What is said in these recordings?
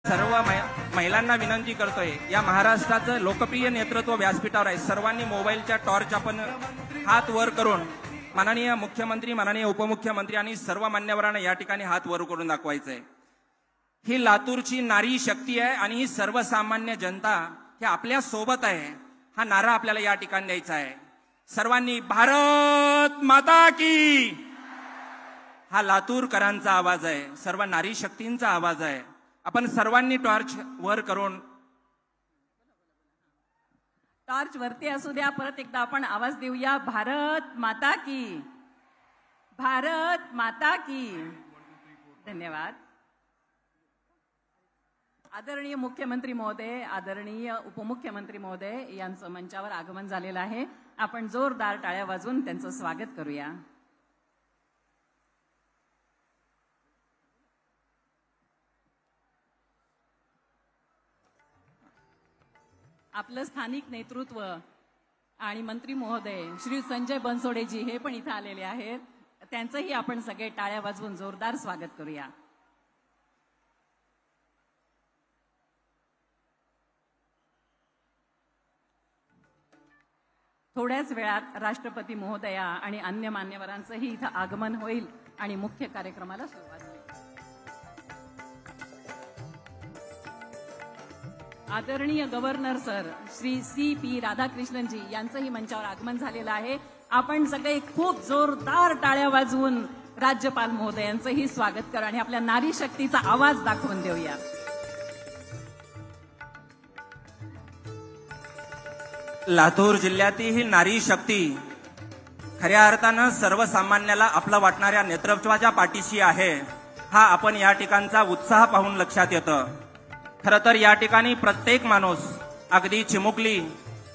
सर्व महिलांना विनंती करतोय, या महाराष्ट्राचं लोकप्रिय नेतृत्व व्यासपीठावर आहे. सर्वांनी मोबाईलच्या टॉर्च आपण हात वर करून माननीय मुख्यमंत्री, माननीय उपमुख्यमंत्री आणि सर्व मान्यवरांना या ठिकाणी हात वर करून दाखवायचंय. ही लातूरची नारी शक्ती आहे आणि ही सर्वसामान्य जनता हे आपल्या सोबत आहे. हा नारा आपल्याला या ठिकाणी द्यायचा आहे. सर्वांनी भारत माता की, हा लातूरकरांचा आवाज आहे, सर्व नारी शक्तींचा आवाज आहे. आपण सर्वांनी टॉर्च वर करून, टॉर्च वरती असू द्या. परत एकदा आपण आवाज देऊया, भारत माता की, भारत माता की. धन्यवाद. आदरणीय मुख्यमंत्री महोदय, आदरणीय उपमुख्यमंत्री महोदय यांचं मंचावर आगमन झालेलं आहे. आपण जोरदार टाळ्या वाजवून त्यांचं स्वागत करूया. आपलं स्थानिक नेतृत्व आणि मंत्री महोदय श्री संजय बनसोडेजी हे पण इथं आलेले आहेत. त्यांचंही आपण सगळे टाळ्या वाजवून जोरदार स्वागत करूया. थोड्याच वेळात राष्ट्रपती महोदया आणि अन्य मान्यवरांचंही इथं आगमन होईल आणि मुख्य कार्यक्रमाला सुरुवात होईल. आदरणीय गव्हर्नर सर श्री CP राधाकृष्णनजी यांचंही मंचावर आगमन झालेलं आहे. आपण सगळे खूप जोरदार टाळ्या वाजवून राज्यपाल महोदयांचंही स्वागत करू आणि आपल्या नारी शक्तीचा आवाज दाखवून देऊया. लातूर जिल्ह्यातील ही नारी शक्ती खऱ्या अर्थानं सर्वसामान्याला आपलं वाटणाऱ्या नेतृत्वाच्या पाठीशी आहे. हा आपण या ठिकाणचा उत्साह पाहून लक्षात येतं. खरं तर या ठिकाणी प्रत्येक माणूस, अगदी चिमुकली,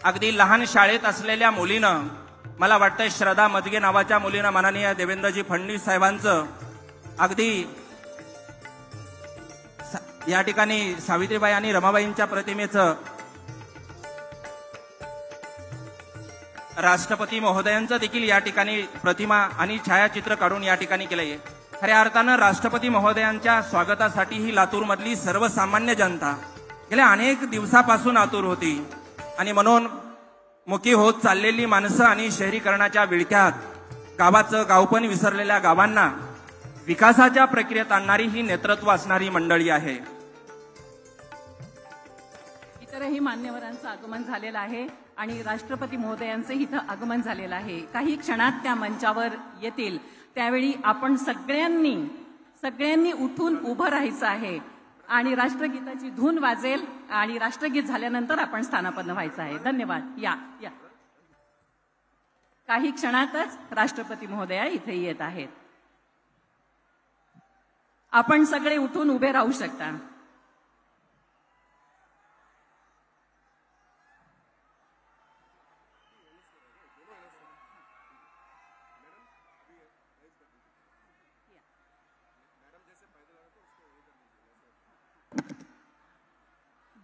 अगदी लहान शाळेत असलेल्या मुलीनं, मला वाटतं श्रद्धा मजगे नावाच्या मुलीनं माननीय देवेंद्रजी फडणवीस साहेबांचं अगदी या ठिकाणी सावित्रीबाई आणि रमाबाईंच्या प्रतिमेचं, राष्ट्रपती महोदयांचं देखील या ठिकाणी प्रतिमा आणि छायाचित्र काढून या ठिकाणी केलंय. खऱ्या अर्थानं राष्ट्रपती महोदयांच्या स्वागतासाठी ही लातूरमधली सर्वसामान्य जनता गेल्या अनेक दिवसापासून आतुर होती आणि म्हणून मुकी होत चाललेली माणसं आणि शहरीकरणाच्या विळख्यात गावाचं गावपण विसरलेल्या गावांना विकासाच्या प्रक्रियेत आणणारी ही नेतृत्व असणारी मंडळी आहे. इतरही मान्यवरांचं आगमन झालेलं आहे आणि राष्ट्रपती महोदयांचे इथं आगमन झालेलं आहे. काही क्षणात त्या मंचावर येतील. त्यावेळी आपण सगळ्यांनी उठून उभं राहायचं आहे आणि राष्ट्रगीताची धून वाजेल आणि राष्ट्रगीत झाल्यानंतर आपण स्थानापन्न व्हायचं आहे. धन्यवाद. या या काही क्षणातच राष्ट्रपती महोदया इथे येत आहेत. आपण सगळे उठून उभे राहू शकता.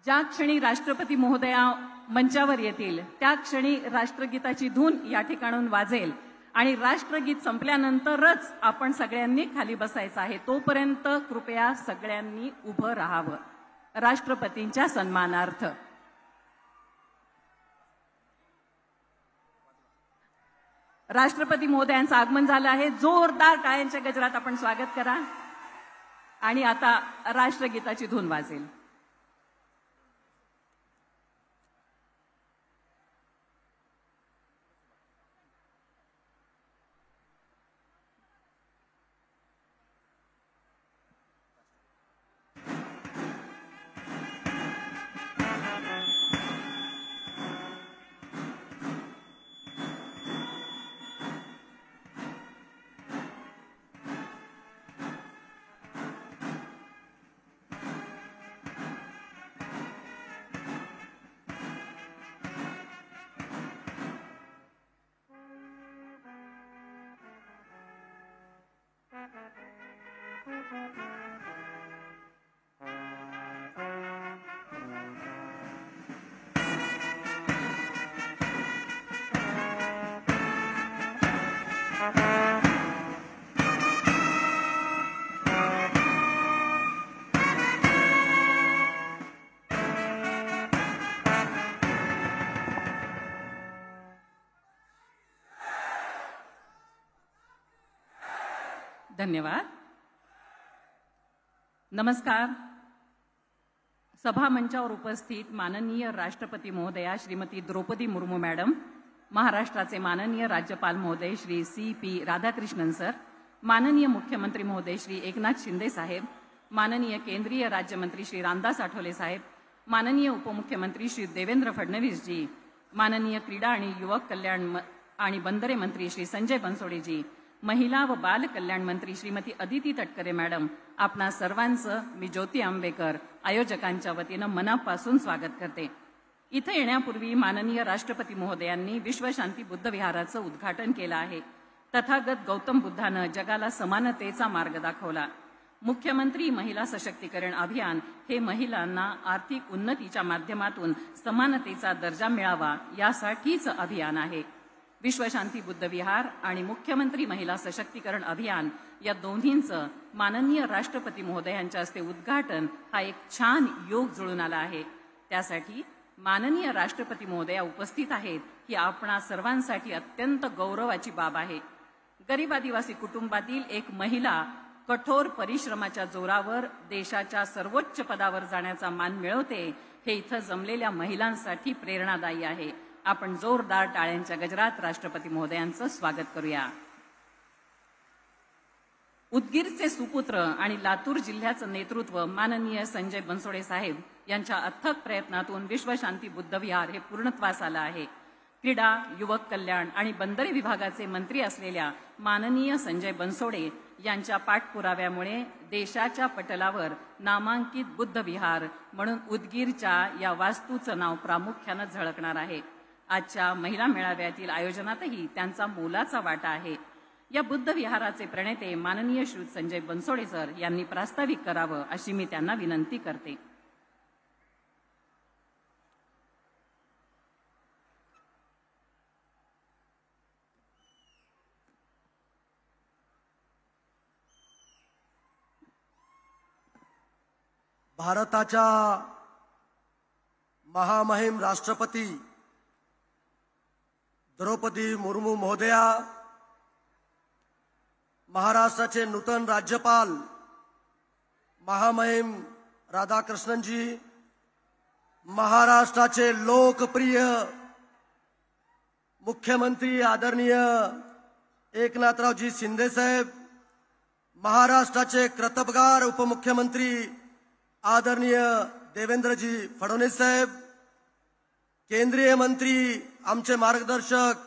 ज्या क्षणी राष्ट्रपती महोदया मंचावर येतील त्या क्षणी राष्ट्रगीताची धून या ठिकाणून वाजेल आणि राष्ट्रगीत संपल्यानंतरच आपण सगळ्यांनी खाली बसायचं आहे. तोपर्यंत कृपया सगळ्यांनी उभं राहावं राष्ट्रपतींच्या सन्मानार्थ. राष्ट्रपती महोदयांचं आगमन झालं आहे. जोरदार टाळ्यांच्या गजरात आपण स्वागत करा आणि आता राष्ट्रगीताची धून वाजेल. धन्यवाद. नमस्कार. सभा मंचावर उपस्थित माननीय राष्ट्रपती महोदया श्रीमती द्रौपदी मुर्मू मॅडम, महाराष्ट्राचे माननीय राज्यपाल महोदय श्री CP राधाकृष्णन सर, माननीय मुख्यमंत्री महोदय श्री एकनाथ शिंदे साहेब, माननीय केंद्रीय राज्यमंत्री श्री रामदास आठवले साहेब, माननीय उपमुख्यमंत्री श्री देवेंद्र फडणवीस जी, माननीय क्रीडा आणि युवक कल्याण आणि बंदरे मंत्री श्री संजय बनसोडे जी, महिला व बाल कल्याण मंत्री श्रीमती अदिती तटकरे मॅडम, आपणा सर्वांचं मी ज्योती आंबेकर आयोजकांच्या वतीनं मनापासून स्वागत करते. इथे येण्यापूर्वी माननीय राष्ट्रपती महोदयांनी विश्वशांती बुद्ध विहाराचं उद्घाटन केलं आहे. तथागत गौतम बुद्धानं जगाला समानतेचा मार्ग दाखवला. मुख्यमंत्री महिला सशक्तीकरण अभियान हे महिलांना आर्थिक उन्नतीच्या माध्यमातून समानतेचा दर्जा मिळावा यासाठीच अभियान आहे. विश्वशांती बुद्ध विहार आणि मुख्यमंत्री महिला सशक्तीकरण अभियान या दोन्हींचं माननीय राष्ट्रपती महोदयांच्या हस्ते उद्घाटन हा एक छान योग जुळून आला आहे. त्यासाठी माननीय राष्ट्रपती महोदया उपस्थित आहेत ही आपणा सर्वांसाठी अत्यंत गौरवाची बाब आहे. गरीब आदिवासी कुटुंबातील एक महिला कठोर परिश्रमाच्या जोरावर देशाच्या सर्वोच्च पदावर जाण्याचा मान मिळवते हे इथं जमलेल्या महिलांसाठी प्रेरणादायी आहे. आपण जोरदार टाळ्यांच्या गजरात राष्ट्रपती महोदयांचं स्वागत करूया. उदगीरचे सुपुत्र आणि लातूर जिल्ह्याचं नेतृत्व माननीय संजय बनसोडे साहेब यांच्या अथक प्रयत्नातून विश्वशांती बुद्ध विहार हे पूर्णत्वास आलं आहे. क्रीडा, युवक कल्याण आणि बंदरे विभागाचे मंत्री असलेल्या माननीय संजय बनसोडे यांच्या पाठपुराव्यामुळे देशाच्या पटलावर नामांकित बुद्ध विहार म्हणून उदगीरच्या या वास्तूचं नाव प्रामुख्यानं झळकणार आहे. आजच्या महिला मेळाव्यातील आयोजनातही त्यांचा मोलाचा वाटा आहे. या बुद्ध विहाराचे प्रणेते माननीय श्री संजय बनसोडे सर यांनी प्रास्ताविक करावं अशी मी त्यांना विनंती करते. भारताच्या महामहिम राष्ट्रपती द्रौपदी मुर्मू महोदया, महाराष्ट्राचे नूतन राज्यपाल महामहिम राधाकृष्णनजी, महाराष्ट्राचे लोकप्रिय मुख्यमंत्री आदरणीय एकनाथरावजी शिंदे साहेब, महाराष्ट्राचे कर्तबगार उपमुख्यमंत्री आदरणीय देवेंद्रजी फडणवीस साहेब, केंद्रीय मंत्री आमचे मार्गदर्शक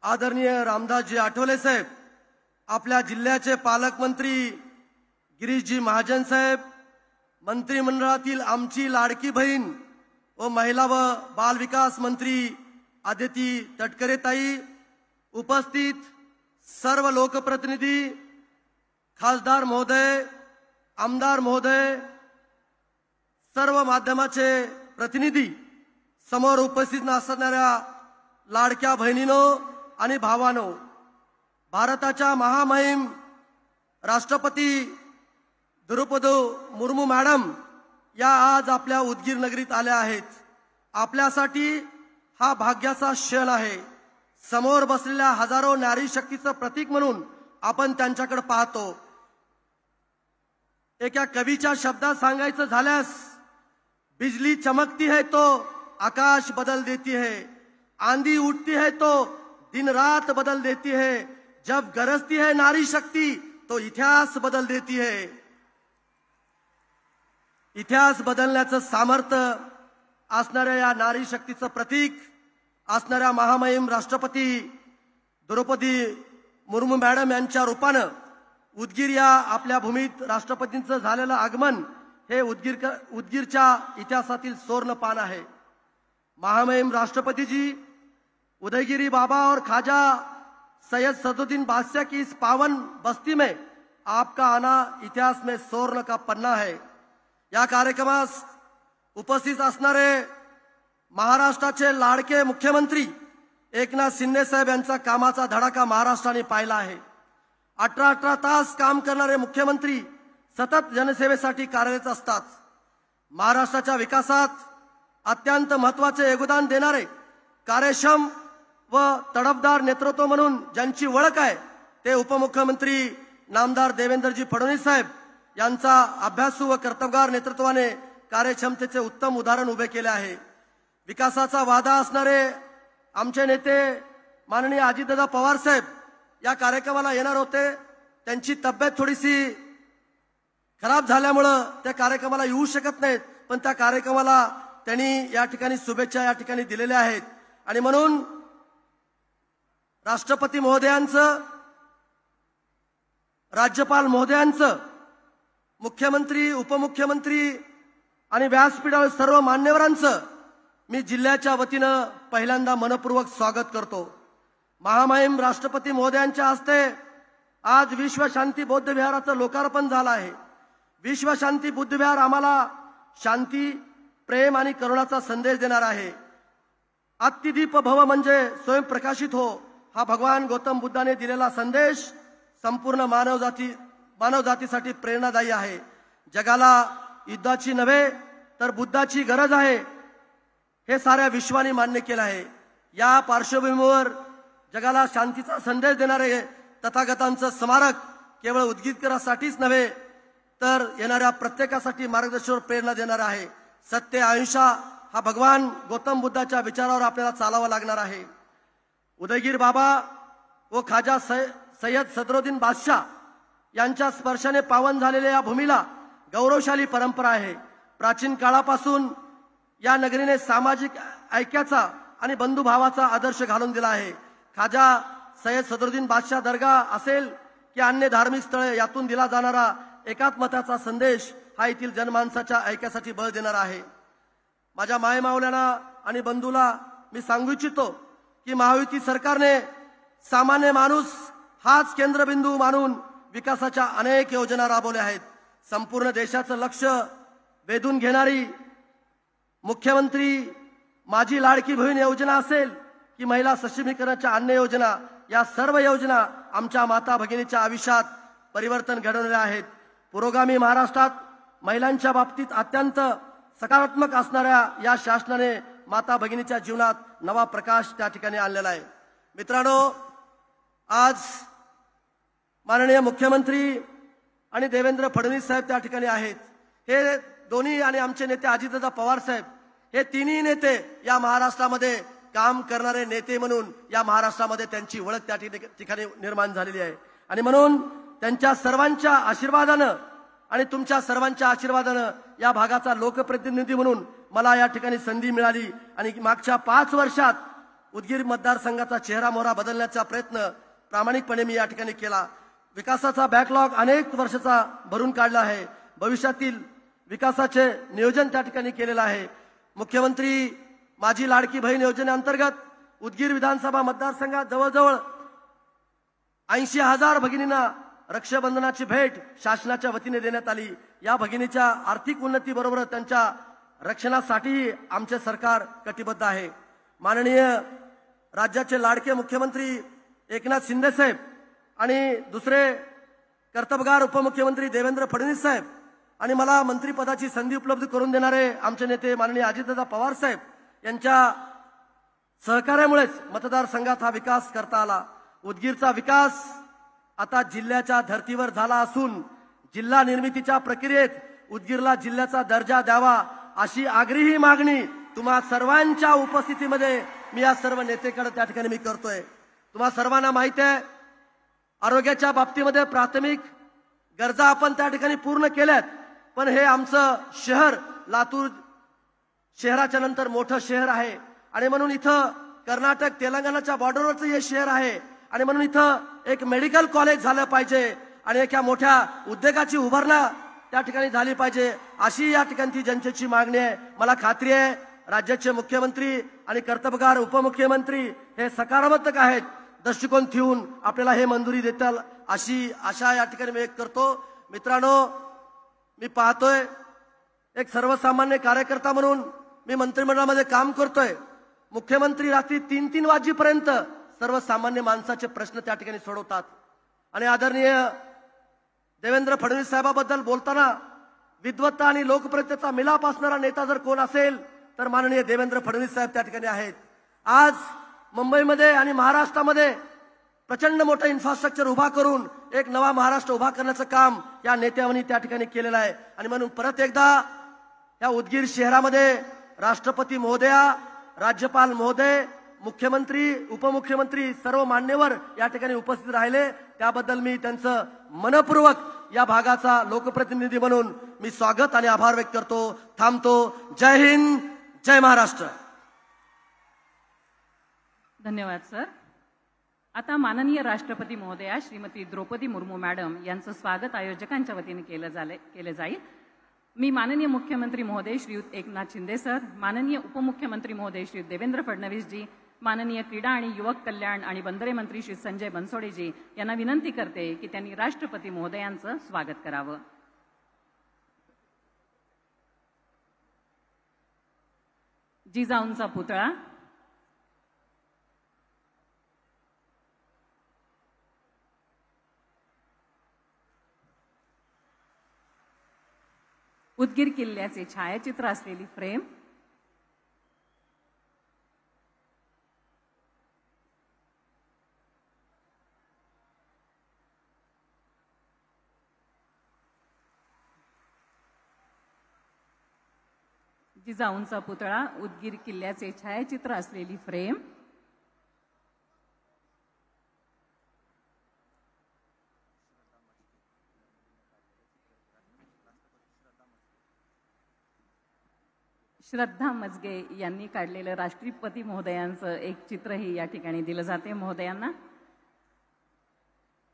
आदरणीय रामदासजी आठवले साहेब, आपल्या जिल्ह्याचे पालकमंत्री गिरीशजी महाजन साहेब, मंत्रिमंडळातील आमची लाडकी बहीण व महिला व बाल विकास मंत्री अदिती तटकरे ताई, उपस्थित सर्व लोकप्रतिनिधी, खासदार महोदय, आमदार महोदय, सर्व माध्यमाचे प्रतिनिधी, समोर उपस्थित असणाऱ्या लाडक्या बहिणींनो आणि भावांनो, भारताच्या महामहिम राष्ट्रपती द्रौपदी मुर्मू मॅडम या आज आपल्या उदगीर नगरीत आल्या आहेत. आपल्यासाठी हा भाग्याचा क्षण आहे. समोर बसलेल्या हजारो नारी शक्तीचं प्रतीक म्हणून आपण त्यांच्याकडे पाहतो. एका कवीच्या शब्दात सांगायचं झाल्यास, बिजली चमकती है तो आकाश बदल देती है, आंधी उठती है तो दिन रात बदल देती है, जब गरजती है नारी शक्ति तो इतिहास बदल देती है. इतिहास बदलण्याचं सामर्थ्य असणाऱ्या या नारी शक्तीचं प्रतीक असणाऱ्या महामहिम राष्ट्रपती द्रौपदी मुर्मू मॅडम यांच्या रूपानं उदगीर या आपल्या भूमीत राष्ट्रपतींचं झालेलं आगमन हे उदगीरच्या इतिहासातील सुवर्ण पान आहे. महामहिम राष्ट्रपति जी उदयगिरी बाबा और ख्वाजा सैयद सदुद्दीन बादशाह की इस पावन बस्ती में आपका आना इतिहास में स्वर्ण का पन्ना है. या कार्यक्रमास उपस्थित असणारे महाराष्ट्राचे लाडके मुख्यमंत्री एकनाथ शिंदे साहेब यांचा कामाचा धडाका महाराष्ट्राने पाहिला आहे. 18 तास काम करणारे मुख्यमंत्री सतत जनसेवेसाठी कार्यरत असतात. महाराष्ट्राच्या विकासात अत्यंत महत्त्वाचे योगदान देणारे, कार्यक्षम व तडफदार नेतृत्व म्हणून ज्यांची ओळख आहे ते उपमुख्यमंत्री नामदार देवेंद्रजी फडणवीस साहेब यांचा अभ्यासू व कर्तबगार नेतृत्वाने कार्यक्षमतेचे उत्तम उदाहरण उभे केले आहे. विकासाचा वादा असणारे आमचे नेते माननीय अजितदादा पवार साहेब या कार्यक्रमाला येणार होते. त्यांची तब्येत थोडीशी खराब झाल्यामुळं त्या कार्यक्रमाला येऊ शकत नाहीत, पण त्या कार्यक्रमाला त्यांनी या ठिकाणी शुभेच्छा या ठिकाणी दिलेल्या आहेत. आणि म्हणून राष्ट्रपती महोदयांचं, राज्यपाल महोदयांचं, मुख्यमंत्री, उपमुख्यमंत्री आणि व्यासपीठावर सर्व मान्यवरांचं मी जिल्ह्याच्या वतीनं पहिल्यांदा मनपूर्वक स्वागत करतो. महामहिम राष्ट्रपती महोदयांच्या हस्ते आज विश्व शांती बौद्ध विहाराचं लोकार्पण झालं आहे. विश्व शांती बुद्ध विहार आम्हाला शांती, प्रेम आणि करुणाचा संदेश देणार आहे. अत्तिदीप भव म्हणजे स्वयंप्रकाशित हो, हा भगवान गौतम बुद्धाने दिलेला संदेश संपूर्ण मानवजातीसाठी प्रेरणादायी आहे. जगाला युद्धाची नव्हे तर बुद्धाची गरज आहे, हे साऱ्या विश्वाने मान्य केलं आहे. या पार्श्वभूमीवर जगाला शांतीचा संदेश देणारे तथागतांचं स्मारक केवळ उद्गीरकरासाठीच नव्हे तर येणाऱ्या प्रत्येकासाठी मार्गदर्शक प्रेरणा देणार आहे. सत्य अहिंसा हा भगवान गौतम बुद्धाच्या विचारावर आपल्याला चालावं लागणार आहे. उदयगीर बाबा व खाजा सय्यद सदरुद्दीन बादशाह यांच्या स्पर्शाने पावन झालेल्या या भूमीला गौरवशाली परंपरा आहे. प्राचीन काळापासून या नगरीने सामाजिक ऐक्याचा आणि बंधुभावाचा आदर्श घालून दिला आहे. खाजा सय्यद सदरुद्दीन बादशाह दर्गा असेल की अन्य धार्मिक स्थळे, यातून दिला जाणारा एकात्मताचा संदेश हा येथील जनमानसाच्या ऐक्यासाठी बळ देणार आहे. माझ्या मायमावल्यांना आणि बंधूला मी सांगू इच्छितो की महायुती सरकारने सामान्य माणूस हाच केंद्रबिंदू मानून विकासाच्या अनेक योजना राबवल्या आहेत. संपूर्ण देशाचं लक्ष वेधून घेणारी मुख्यमंत्री माझी लाडकी बहीण योजना असेल की महिला सक्षमीकरणाच्या अन्य योजना, या सर्व योजना आमच्या माता भगिनीच्या आयुष्यात परिवर्तन घडवलेल्या आहेत. पुरोगामी महाराष्ट्रात महिलांच्या बाबतीत अत्यंत सकारात्मक असणाऱ्या या शासनाने माता भगिनीच्या जीवनात नवा प्रकाश त्या ठिकाणी आणलेला आहे. मित्रांनो, आज माननीय मुख्यमंत्री आणि देवेंद्र फडणवीस साहेब त्या ठिकाणी आहेत. हे दोन्ही आणि आमचे नेते अजितदादा पवार साहेब, हे तिन्ही नेते या महाराष्ट्रामध्ये काम करणारे नेते म्हणून या महाराष्ट्रामध्ये त्यांची ओळख त्या ठिकाणी निर्माण झालेली आहे. आणि म्हणून त्यांच्या सर्वांच्या आशीर्वादानं आणि तुमच्या सर्वांच्या आशीर्वादानं या भागाचा लोकप्रतिनिधी म्हणून मला या ठिकाणी संधी मिळाली. आणि मागच्या 5 वर्षात उदगीर मतदारसंघाचा चेहरा मोहरा बदलण्याचा प्रयत्न प्रामाणिकपणे मी या ठिकाणी केला. विकासाचा बॅकलॉग अनेक वर्षाचा भरून काढला आहे. भविष्यातील विकासाचे नियोजन त्या ठिकाणी केलेलं आहे. मुख्यमंत्री माझी लाडकी बहीण योजनेअंतर्गत उदगीर विधानसभा मतदारसंघात जवळजवळ 80,000 भगिनींना रक्षाबंधनाची भेट शासनाच्या वतीने देण्यात आली. या भगिनीच्या आर्थिक उन्नतीबरोबर त्यांच्या रक्षणासाठी आमचे सरकार कटिबद्ध आहे. माननीय राज्याचे लाडके मुख्यमंत्री एकनाथ शिंदे साहेब आणि दुसरे कर्तबगार उपमुख्यमंत्री देवेंद्र फडणवीस साहेब आणि मला मंत्रिपदाची संधी उपलब्ध करून देणारे आमचे नेते माननीय अजितदादा पवार साहेब यांच्या सहकार्यामुळेच मतदारसंघात हा विकास करता आला. उदगीरचा विकास आता जिल्ह्याच्या धर्तीवर झाला असून जिल्हा निर्मितीच्या प्रक्रियेत उदगीरला जिल्ह्याचा दर्जा द्यावा अशी आग्रही मागणी तुम्हा सर्वांच्या उपस्थितीमध्ये मी या सर्व नेतेकडे त्या ठिकाणी मी करतोय. तुम्हा सर्वांना माहिती आहे, आरोग्याच्या बाबतीमध्ये प्राथमिक गरजा आपण त्या ठिकाणी पूर्ण केल्यात, पण हे आमचं शहर लातूर शहराच्या नंतर मोठं शहर आहे आणि म्हणून इथं कर्नाटक तेलंगणाच्या बॉर्डरवरचं हे शहर आहे आणि म्हणून इथं एक मेडिकल कॉलेज झालं पाहिजे आणि एका मोठ्या उद्योगाची उभारणा त्या ठिकाणी झाली पाहिजे, अशी या ठिकाणची जनतेची मागणी आहे. मला खात्री आहे राज्याचे मुख्यमंत्री आणि कर्तबगार उपमुख्यमंत्री हे सकारात्मक आहेत, दृष्टिकोन ठेवून आपल्याला हे मंजुरी देतील अशी आशा या ठिकाणी मी व्यक्त करतो. मित्रांनो, मी पाहतोय एक सर्वसामान्य कार्यकर्ता म्हणून मी मंत्रिमंडळामध्ये काम करतोय. मुख्यमंत्री रात्री 3-3 वाजेपर्यंत सर्वसामान्य माणसाचे प्रश्न त्या ठिकाणी सोडवतात आणि आदरणीय देवेंद्र फडणवीस साहेबाबद्दल बोलताना विद्वत्ता आणि लोकप्रियतेचा मिलाप असणारा नेता जर कोण असेल तर माननीय देवेंद्र फडणवीस साहेब त्या ठिकाणी आहेत. आज मुंबईमध्ये आणि महाराष्ट्रामध्ये प्रचंड मोठं इन्फ्रास्ट्रक्चर उभा करून एक नवा महाराष्ट्र उभा करण्याचं काम या नेत्यांनी त्या ठिकाणी केलेलं आहे. आणि म्हणून परत एकदा या उदगीर शहरामध्ये राष्ट्रपती महोदया, राज्यपाल महोदय, मुख्यमंत्री, उपमुख्यमंत्री सर्व मान्यवर या ठिकाणी उपस्थित राहिले. त्याबद्दल मी त्यांचं मनपूर्वक या भागाचा लोकप्रतिनिधी म्हणून मी स्वागत आणि आभार व्यक्त करतो. थांबतो. जय हिंद, जय महाराष्ट्र. धन्यवाद सर. आता माननीय राष्ट्रपती महोदया श्रीमती द्रौपदी मुर्मू मॅडम यांचं स्वागत आयोजकांच्या वतीने केलं जाईल. मी माननीय मुख्यमंत्री महोदय श्रीयुत एकनाथ शिंदे सर, माननीय उपमुख्यमंत्री महोदय श्री देवेंद्र फडणवीस जी, माननीय क्रीडा आणि युवक कल्याण आणि बंदरे मंत्री श्री संजय बनसोडेजी यांना विनंती करते की त्यांनी राष्ट्रपती महोदयांचं स्वागत करावं. जिजाऊंचा पुतळा, उदगीर किल्ल्याचे छायाचित्र असलेली फ्रेम, जिजाऊंचा पुतळा, उदगीर किल्ल्याचे छायाचित्र असलेली फ्रेम, श्रद्धा मजगे यांनी काढलेलं राष्ट्रपती महोदयांचं एक चित्रही या ठिकाणी दिलं जाते महोदयांना.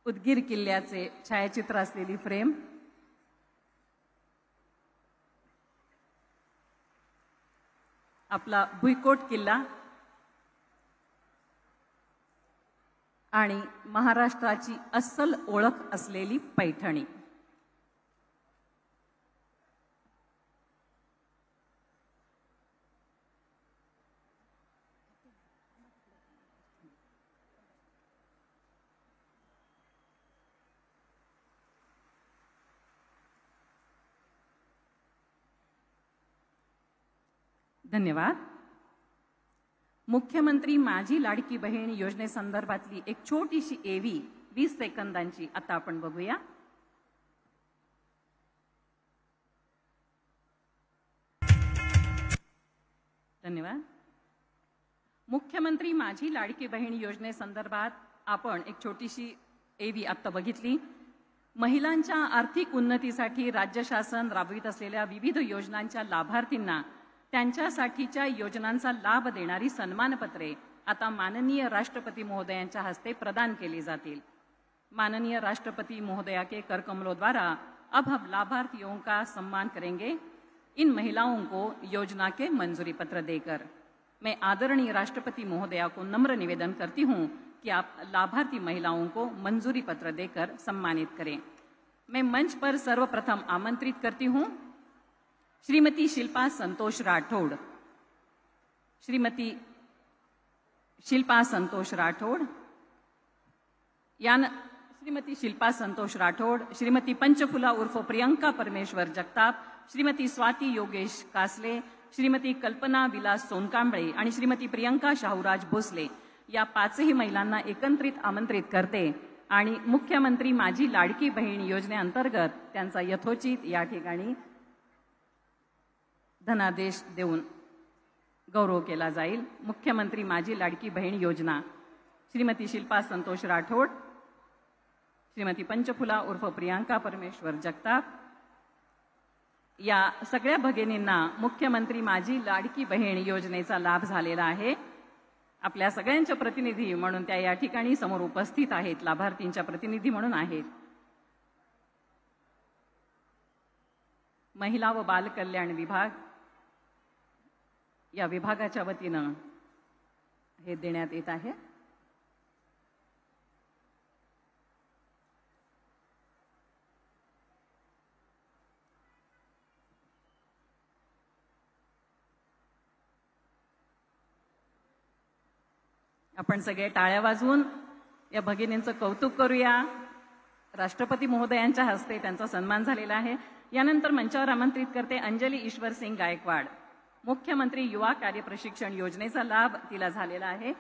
उदगीर किल्ल्याचे छायाचित्र असलेली फ्रेम, आपला भुईकोट किल्ला आणि महाराष्ट्राची अस्सल ओळख असलेली पैठणी. धन्यवाद. मुख्यमंत्री माझी लाडकी बहीण योजनेसंदर्भातली एक छोटीशी एवी 20 सेकंदांची आता आपण बघूया. धन्यवाद. मुख्यमंत्री माझी लाडकी बहीण योजनेसंदर्भात आपण एक छोटीशी एवी आता बघितली. महिलांच्या आर्थिक उन्नतीसाठी राज्य शासन राबवित असलेल्या विविध योजनांच्या लाभार्थींना त्यांच्यासाठीच्या योजनांचा लाभ देणारी सन्मानपत्रे आता माननीय राष्ट्रपति महोदयांच्या हस्ते प्रदान केली जातील. माननीय राष्ट्रपति महोदया के कर कमलों द्वारा अब हम लाभार्थियों का सम्मान करेंगे, इन महिलाओं को योजना के मंजूरी पत्र देकर. मैं आदरणीय राष्ट्रपति महोदया को नम्र निवेदन करती हूं कि आप लाभार्थी महिलाओं को मंजूरी पत्र देकर सम्मानित करें. मैं मंच पर सर्वप्रथम आमंत्रित करती हूं श्रीमती शिल्पा संतोष राठौड़. श्रीमती शिल्पा संतोष राठौड़ श्रीमती शिल्पा संतोष राठौड़, श्रीमती पंचफुला उर्फ प्रियंका परमेश्वर जगताप, श्रीमती स्वाती योगेश कासले, श्रीमती कल्पना विलास सोनकांबळे आणि श्रीमती प्रियंका शाहूराज भोसले या पाचही महिलांना एकत्रित आमंत्रित करते आणि मुख्यमंत्री माझी लाडकी बहीण योजनेअंतर्गत त्यांचा यथोचित या ठिकाणी धनादेश देऊन गौरव केला जाईल. मुख्यमंत्री माझी लाडकी बहीण योजना श्रीमती शिल्पा संतोष राठौड़, श्रीमती पंचफुला उर्फ प्रियंका परमेश्वर जगताप या सगळ्या भगिनींना मुख्यमंत्री माझी लाडकी बहीण योजनेचा लाभ झालेला आहे. आपल्या सगळ्यांचे प्रतिनिधी म्हणून त्या या ठिकाणी समोर उपस्थित आहेत, लाभार्थींच्या प्रतिनिधी म्हणून आहेत. महिला व बाल कल्याण विभाग या विभागाच्या वतीनं हे देण्यात येत आहे. आपण सगळे टाळ्या वाजवून या भगिनींचं कौतुक करूया. राष्ट्रपती महोदयांच्या हस्ते त्यांचा सन्मान झालेला आहे. यानंतर मंचावर आमंत्रित करते अंजली ईश्वर सिंग गायकवाड. मुख्यमंत्री युवा कार्य प्रशिक्षण योजनेचा लाभ तिला झालेला आहे.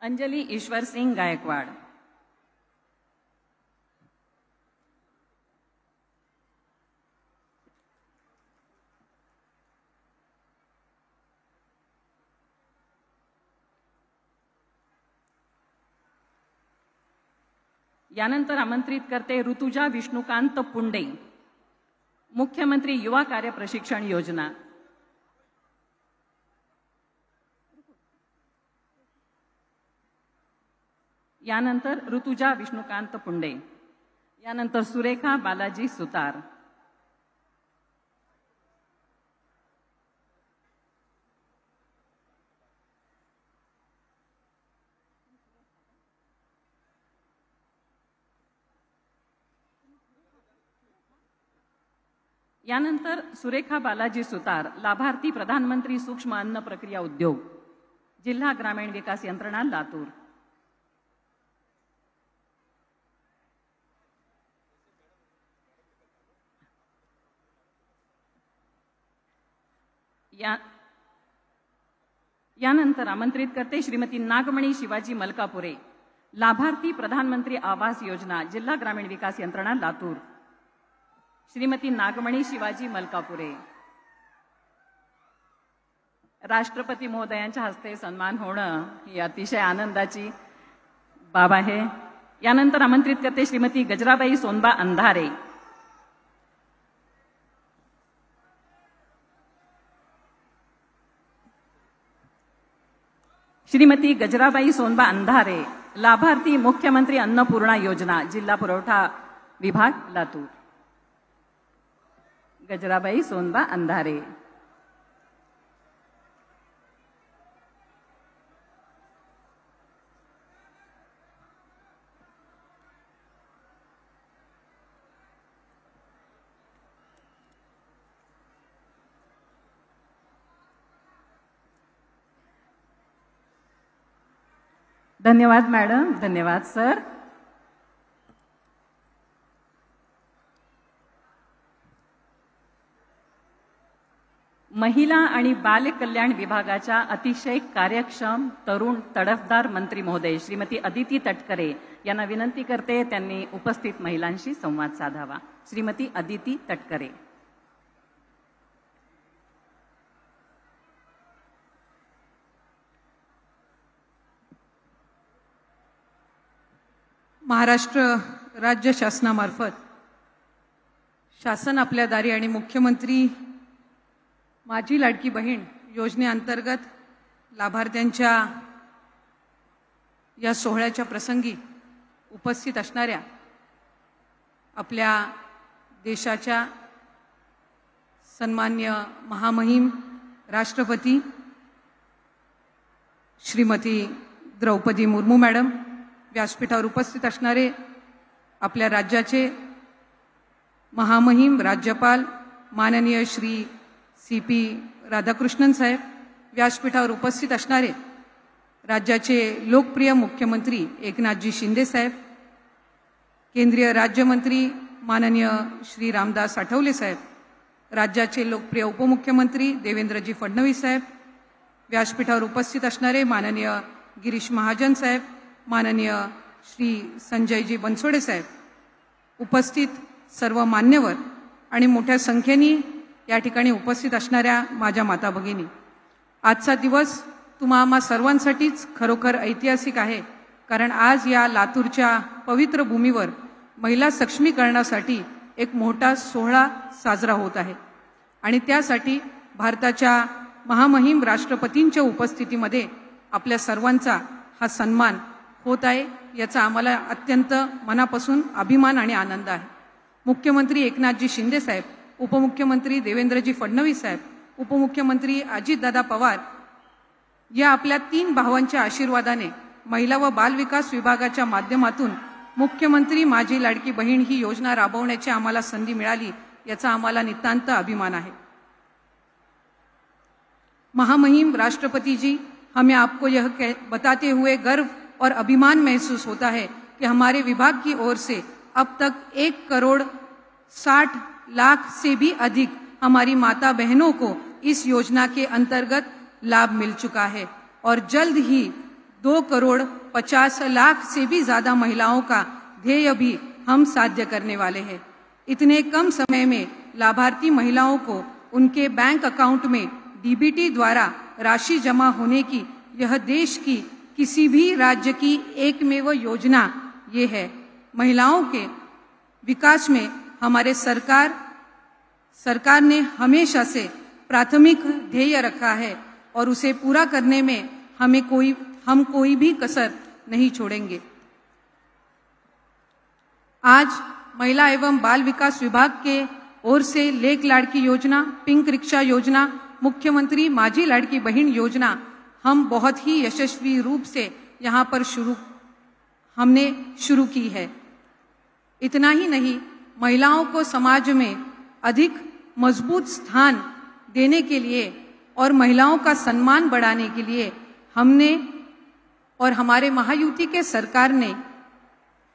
अंजली ईश्वर सिंग गायकवाड. यानंतर आमंत्रित करते ऋतुजा विष्णुकांत पुंडे, मुख्यमंत्री युवा कार्य प्रशिक्षण योजना. यानंतर ऋतुजा विष्णुकांत पुंडे. यानंतर सुरेखा बालाजी सुतार. यानंतर सुरेखा बालाजी सुतार, लाभार्थी प्रधानमंत्री सूक्ष्म अन्न प्रक्रिया उद्योग, जिल्हा ग्रामीण विकास यंत्रणा लातूर. यानंतर आमंत्रित करते श्रीमती नागमणी शिवाजी मलकापुरे, लाभार्थी प्रधानमंत्री आवास योजना, जिल्हा ग्रामीण विकास यंत्रणा लातूर. श्रीमती नागमणी शिवाजी मलकापुरे. राष्ट्रपती महोदयांच्या हस्ते सन्मान होणं ही अतिशय आनंदाची बाब आहे. यानंतर आमंत्रित करते श्रीमती गजराबाई सोनबा अंधारे, श्रीमती गजराबाई सोनबा अंधारे, लाभार्थी मुख्यमंत्री अन्नपूर्णा योजना, जिल्हा पुरवठा विभाग लातूर. गजराबाई सोनबा अंधारे. धन्यवाद मॅडम. धन्यवाद सर. महिला आणि बाल कल्याण विभागाच्या अतिशय कार्यक्षम तरुण तडफदार मंत्री महोदय श्रीमती अदिती तटकरे यांना विनंती करते त्यांनी उपस्थित महिलांशी संवाद साधावा. श्रीमती अदिती तटकरे. महाराष्ट्र राज्य शासनामार्फत शासन आपल्या दारी आणि मुख्यमंत्री माझी लाडकी बहीण योजनेअंतर्गत लाभार्थ्यांच्या या सोहळ्याच्या प्रसंगी उपस्थित असणाऱ्या आपल्या देशाच्या सन्मान्य महामहिम राष्ट्रपती श्रीमती द्रौपदी मुर्मू मॅडम, व्यासपीठावर उपस्थित असणारे आपल्या राज्याचे महामहिम राज्यपाल माननीय श्री CP राधाकृष्णन साहेब, व्यासपीठावर उपस्थित असणारे राज्याचे लोकप्रिय मुख्यमंत्री एकनाथजी शिंदे साहेब, केंद्रीय राज्यमंत्री माननीय श्री रामदास आठवले साहेब, राज्याचे लोकप्रिय उपमुख्यमंत्री देवेंद्रजी फडणवीस साहेब, व्यासपीठावर उपस्थित असणारे माननीय गिरीश महाजन साहेब, माननीय श्री संजयजी बनसोडे साहेब, उपस्थित सर्व मान्यवर आणि मोठ्या संख्येने या ठिकाणी उपस्थित असणाऱ्या माझ्या माता भगिनी, आजचा दिवस तुम्हा आम्हा सर्वांसाठीच खरोखर ऐतिहासिक आहे. कारण आज या लातूरच्या पवित्र भूमीवर महिला सक्षमीकरणासाठी एक मोठा सोहळा साजरा होत आहे आणि त्यासाठी भारताच्या महामहिम राष्ट्रपतींच्या उपस्थितीमध्ये आपल्या सर्वांचा हा सन्मान होत आहे. याचा आम्हाला अत्यंत मनापासून अभिमान आणि आनंद आहे. मुख्यमंत्री एकनाथजी शिंदे साहेब, उपमुख्यमंत्री देवेंद्रजी फडणवीस साहेब, उपमुख्यमंत्री अजितदादा पवार या आपल्या 3 भावांच्या आशीर्वादाने महिला व बालविकास विभागाच्या माध्यमातून मुख्यमंत्री माझी लाडकी बहीण ही योजना राबवण्याची आम्हाला संधी मिळाली, याचा आम्हाला नितांत अभिमान आहे. महामहिम राष्ट्रपति जी, हमें आपको यह बताते हुए गर्व और अभिमान महसूस होता है कि हमारे विभाग की ओर से अब तक 1,60,00,000 से भी अधिक हमारी माता बहनों को इस योजना के अंतर्गत लाभ मिल चुका है और जल्द ही 2,50,00,000 से भी ज्यादा महिलाओं का ध्येय भी हम साध्य करने वाले हैं. इतने कम समय में लाभार्थी महिलाओं को उनके बैंक अकाउंट में DBT द्वारा राशि जमा होने की यह देश की किसी भी राज्य की एकमेव योजना ये है. महिलाओं के विकास में हमारे सरकार ने हमेशा से प्राथमिक ध्येय रखा है और उसे पूरा करने में हम कोई भी कसर नहीं छोड़ेंगे। आज महिला एवं बाल विकास विभाग के ओर से लेक लाड़की योजना, पिंक रिक्शा योजना, मुख्यमंत्री माझी लाड़की बहन योजना हम बहुत ही यशस्वी रूप से यहाँ पर हमने शुरू की है। इतना ही नहीं, महिलाओं को समाज में अधिक मजबूत स्थान देने के लिए और महिलाओं का सम्मान बढ़ाने के लिए हमने और हमारे महायुति के सरकार ने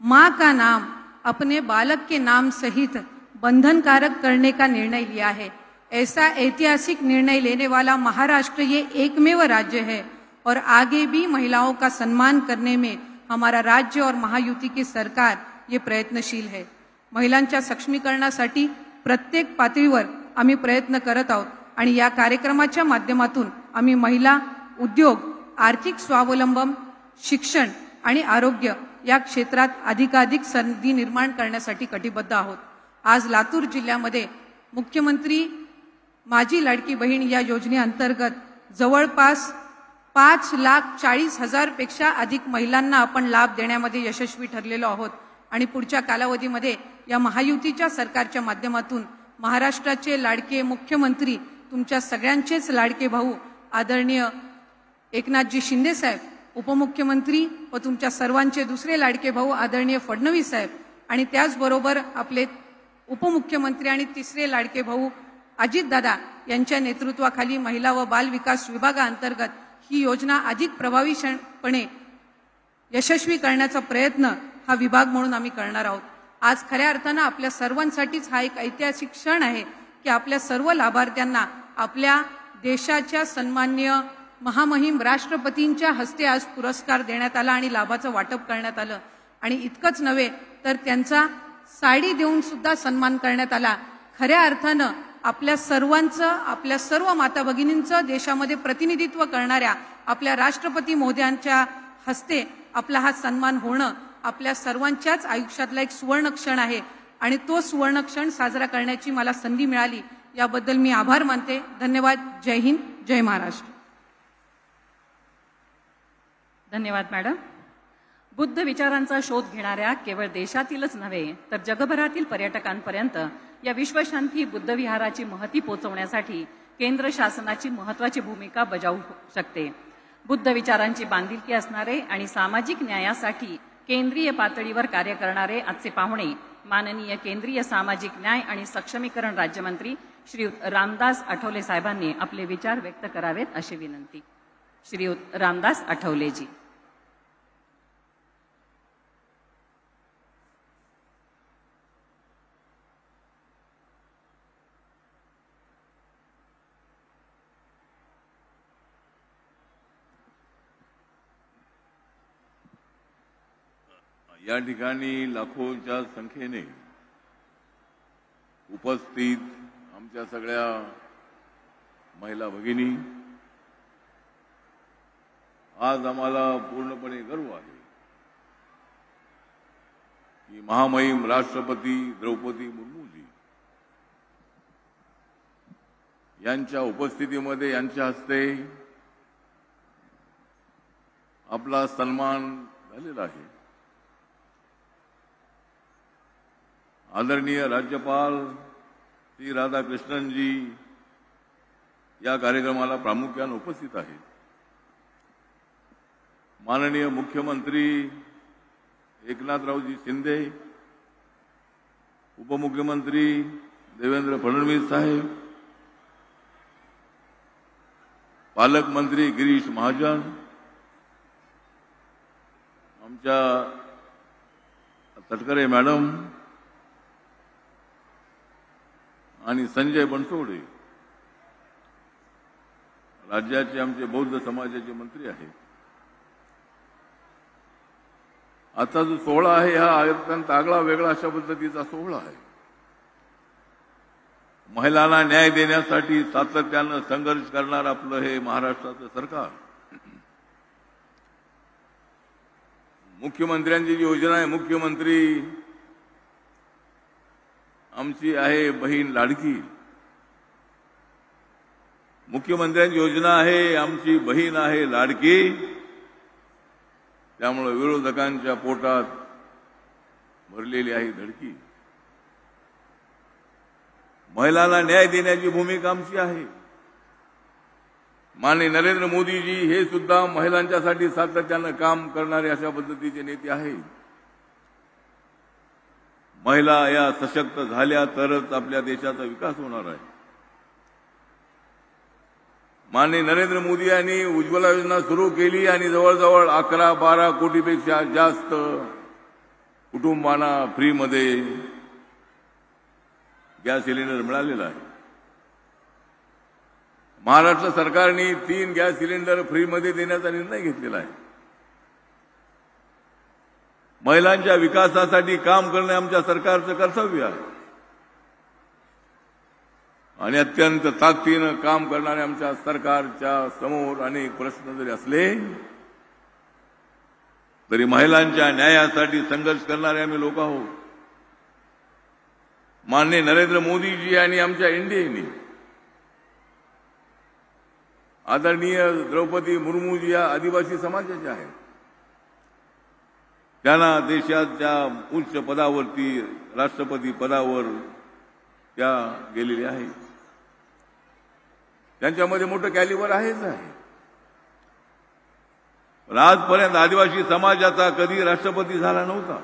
मां का नाम अपने बालक के नाम सहित बंधनकारक करने का निर्णय लिया है। ऐसा ऐतिहासिक निर्णय लेने वाला महाराष्ट्र ये एकमेव राज्य है और आगे भी महिलाओं का सम्मान करने में हमारा राज्य और महायुति की सरकार ये प्रयत्नशील है। महिलांच्या सक्षमीकरणासाठी प्रत्येक पातळीवर आम्ही प्रयत्न करत आहोत आणि या कार्यक्रमाच्या माध्यमातून आम्ही महिला, उद्योग, आर्थिक स्वावलंबन, शिक्षण आणि आरोग्य या क्षेत्रात अधिकाधिक संधी निर्माण करण्यासाठी कटिबद्ध आहोत। आज लातूर जिल्ह्यामध्ये मुख्यमंत्री माझी लाडकी बहीण या योजनेअंतर्गत जवळपास 5,40,000 पेक्षा अधिक महिलांना आपण लाभ देण्यामध्ये यशस्वी ठरलेलो आहोत आणि पुढच्या कालावधीमध्ये या महायुतीच्या सरकारच्या माध्यमातून महाराष्ट्राचे लाडके मुख्यमंत्री, तुमच्या सगळ्यांचेच लाडके भाऊ आदरणीय एकनाथजी शिंदे साहेब, उपमुख्यमंत्री व तुमच्या सर्वांचे दुसरे लाडके भाऊ आदरणीय फडणवीस साहेब आणि त्याचबरोबर आपले उपमुख्यमंत्री आणि तिसरे लाडके भाऊ अजितदादा यांच्या नेतृत्वाखाली महिला व बाल विकास विभागाअंतर्गत ही योजना अधिक प्रभावीपणे यशस्वी करण्याचा प्रयत्न हा विभाग म्हणून आम्ही करणार आहोत। आज खऱ्या अर्थानं आपल्या सर्वांसाठीच हा एक ऐतिहासिक क्षण आहे की आपल्या सर्व लाभार्थ्यांना आपल्या देशाच्या सन्माननीय महामहिम राष्ट्रपतींच्या हस्ते आज पुरस्कार देण्यात आला आणि लाभाचं वाटप करण्यात आलं आणि इतकंच नव्हे तर त्यांचा साडी देऊन सुद्धा सन्मान करण्यात आला। खऱ्या अर्थानं आपल्या सर्वांचं, आपल्या सर्व माता भगिनींचं देशामध्ये प्रतिनिधित्व करणाऱ्या आपल्या राष्ट्रपती महोदयांच्या हस्ते आपला हा सन्मान होणं आपल्या सर्वांच्याच आयुष्यातला एक सुवर्ण क्षण आहे आणि तो सुवर्ण क्षण साजरा करण्याची मला संधी मिळाली, याबद्दल मी आभार मानते। धन्यवाद। जय हिंद, जय महाराष्ट्र। धन्यवाद मॅडम। बुद्ध विचारांचा शोध घेणाऱ्या केवळ देशातीलच नव्हे तर जगभरातील पर्यटकांपर्यंत या विश्वशांती बुद्ध विहाराची महती पोहोचवण्यासाठी केंद्र शासनाची महत्त्वाची भूमिका बजावू शकते। बुद्ध विचारांची बांधिलकी असणारे आणि सामाजिक न्यायासाठी केंद्रीय पातळीवर कार्य करणारे आजचे पाहुणे माननीय केंद्रीय सामाजिक न्याय आणि सक्षमीकरण राज्यमंत्री श्रीयुत रामदास आठवले साहेबांनी आपले विचार व्यक्त करावेत अशी विनंती। श्रीयुत रामदास आठवलेजी। या ठिकाणी लाखोंच्या संख्येने उपस्थित आमच्या सगळ्या महिला भगिनी, आज आम्हाला पूर्णपणे गर्व आहे की महामहिम राष्ट्रपती द्रौपदी मुर्मूजी यांच्या उपस्थितीमध्ये यांच्या हस्ते आपला सन्मान झालेला आहे। आदरणीय राज्यपाल श्री राधाकृष्णन जी या कार्यक्रमाला प्रामुख्याने उपस्थित आहेत। माननीय मुख्यमंत्री एकनाथरावजी शिंदे, उपमुख्यमंत्री देवेंद्र फडणवीस साहेब, पालकमंत्री गिरीश महाजन, आमच्या तटकरे मॅडम आणि संजय बनसोडे, राज्याचे आमचे बौद्ध समाजाचे मंत्री आहेत। आता जो सोहळा आहे हा अत्यंत आगळा वेगळा अशा पद्धतीचा सोहळा आहे। महिलांना न्याय देण्यासाठी सातत्यानं संघर्ष करणार आपलं हे महाराष्ट्राचं सरकार मुख्यमंत्र्यांची जी योजना आहे, मुख्यमंत्री आमची आहे बहीण लाडकी, मुख्यमंत्र्यांची योजना आहे आमची बहीण आहे लाडकी, त्यामुळे विरोधकांच्या पोटात भरलेली आहे धडकी. महिलांना न्याय देण्याची भूमिका आमची आहे. माननीय नरेंद्र मोदीजी हे सुद्धा महिलांच्यासाठी सातत्यानं काम करणारे अशा पद्धतीचे नेते आहेत. महिला या सशक्त झाल्या तरच आपल्या देशाचा विकास होणार आहे. माननीय नरेंद्र मोदी यांनी उज्ज्वला योजना सुरू केली आणि जवळजवळ 11-12 कोटीपेक्षा जास्त कुटुंबांना फ्रीमध्ये गॅस सिलेंडर मिळालेला आहे. महाराष्ट्र सरकारने 3 गॅस सिलेंडर फ्रीमध्ये देण्याचा निर्णय घेतलेला आहे. महिलांच्या विकासासाठी काम करणे आमच्या सरकारचं कर्तव्य आहे आणि अत्यंत ताकदीनं काम करणाऱ्या आमच्या सरकारच्या समोर अनेक प्रश्न जरी असले तरी महिलांच्या न्यायासाठी संघर्ष करणारे आम्ही लोक आहोत. माननीय नरेंद्र मोदीजी आणि आमच्या एनडीएने आदरणीय द्रौपदी मुर्मूजी या आदिवासी समाजाच्या आहेत. त्यांना देशाच्या उच्च पदावरती राष्ट्रपती पदावर त्या गेलेल्या आहेत. त्यांच्यामध्ये मोठं कॅलिबर आहेच आहे. पण आजपर्यंत आदिवासी समाजाचा कधी राष्ट्रपती झाला नव्हता.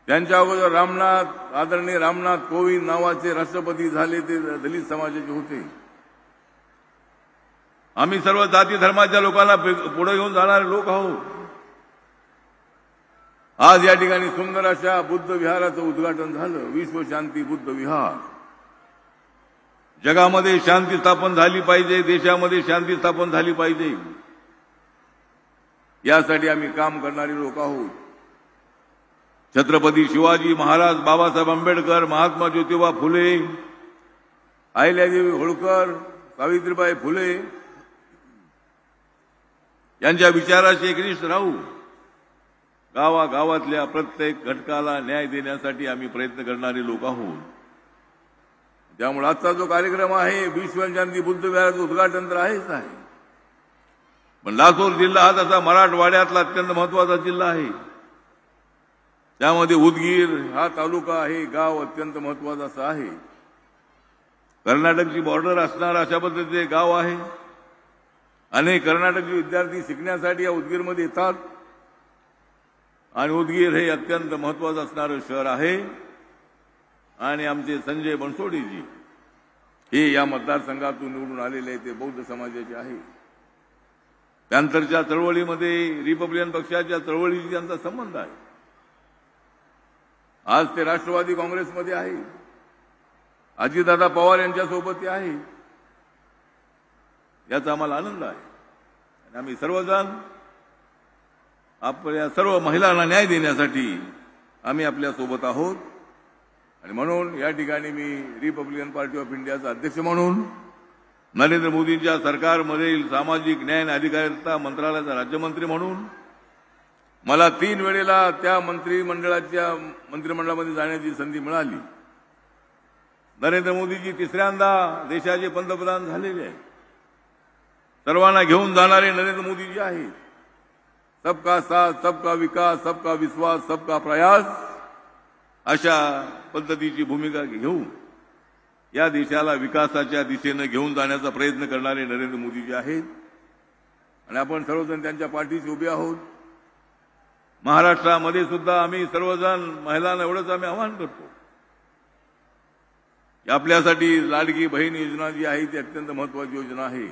त्यांच्या अगोदर आदरणीय रामनाथ कोविंद नावाचे राष्ट्रपती झाले, ते दलित समाजाचे होते. आम्ही सर्व जाती धर्माच्या लोकांना पुढे घेऊन जाणारे लोक आहोत. आज या ठिकाणी सुंदर अशा बुद्ध विहाराचं उद्घाटन झालं. विश्व शांती बुद्ध विहार. जगामध्ये शांती स्थापन झाली पाहिजे, देशामध्ये शांती स्थापन झाली पाहिजे, यासाठी आम्ही काम करणारे लोक आहोत. छत्रपती शिवाजी महाराज, बाबासाहेब आंबेडकर, महात्मा ज्योतिबा फुले, अहिल्यादेवी होळकर, सावित्रीबाई फुले यांच्या विचाराशी एकनिष्ठ राहू गावागावातल्या प्रत्येक घटकाला न्याय देण्यासाठी आम्ही प्रयत्न करणारे लोक आहोत. त्यामुळे आजचा जो कार्यक्रम आहे, विश्व शांती बुद्ध विहाराचं उद्घाटन तर आहेच आहे, पण लातूर जिल्हा हा तसा मराठवाड्यातला अत्यंत महत्वाचा जिल्हा आहे. त्यामध्ये उदगीर हा तालुका आहे, गाव अत्यंत महत्वाचं असं आहे. कर्नाटकची बॉर्डर असणारा अशा पद्धतीचे गाव आहे. अनेक कर्नाटकी विद्यार्थी शिकण्यासाठी या उदगीरमध्ये येतात आणि उदगीर हे अत्यंत महत्वाचं असणारं शहर आहे. आणि आमचे संजय बनसोडेजी हे या मतदारसंघातून निवडून आलेले आहेत, ते बौद्ध समाजाचे आहे. त्यानंतरच्या चळवळीमध्ये रिपब्लिकन पक्षाच्या चळवळीशी त्यांचा संबंध आहे. आज ते राष्ट्रवादी काँग्रेसमध्ये आहे. अजितदादा पवार यांच्यासोबत ते आहे. याचा आम्हाला आनंद आहे. आणि आम्ही सर्वजण आपल्या सर्व महिलांना न्याय देण्यासाठी आम्ही आपल्या सोबत आहोत. आणि म्हणून या ठिकाणी मी रिपब्लिकन पार्टी ऑफ इंडियाचा अध्यक्ष म्हणून, नरेंद्र मोदींच्या सरकारमधील सामाजिक न्याय आणि अधिकारिता मंत्रालयाचा राज्यमंत्री म्हणून मला 3 वेळेला त्या मंत्रिमंडळामध्ये जाण्याची संधी मिळाली. नरेंद्र मोदीजी 3ऱ्यांदा देशाचे पंतप्रधान झालेले आहेत. सर्वांना घेऊन जाणारे नरेंद्र मोदीजी आहेत. सबका साथ, सबका विकास, सबका विश्वास, सबका प्रयास अशा पद्धतीची भूमिका घेऊन या देशाला विकासाच्या दिशेने घेऊन जाण्याचा प्रयत्न करणारे नरेंद्र मोदीजी आहेत. आणि आपण सर्वजण त्यांच्या पाठीशी उभे आहोत. महाराष्ट्रामध्ये सुद्धा आम्ही सर्वजण महिलांना एवढंच आम्ही आवाहन करतो की आपल्यासाठी लाडकी बहीण योजना जी आहे ती अत्यंत महत्वाची योजना आहे.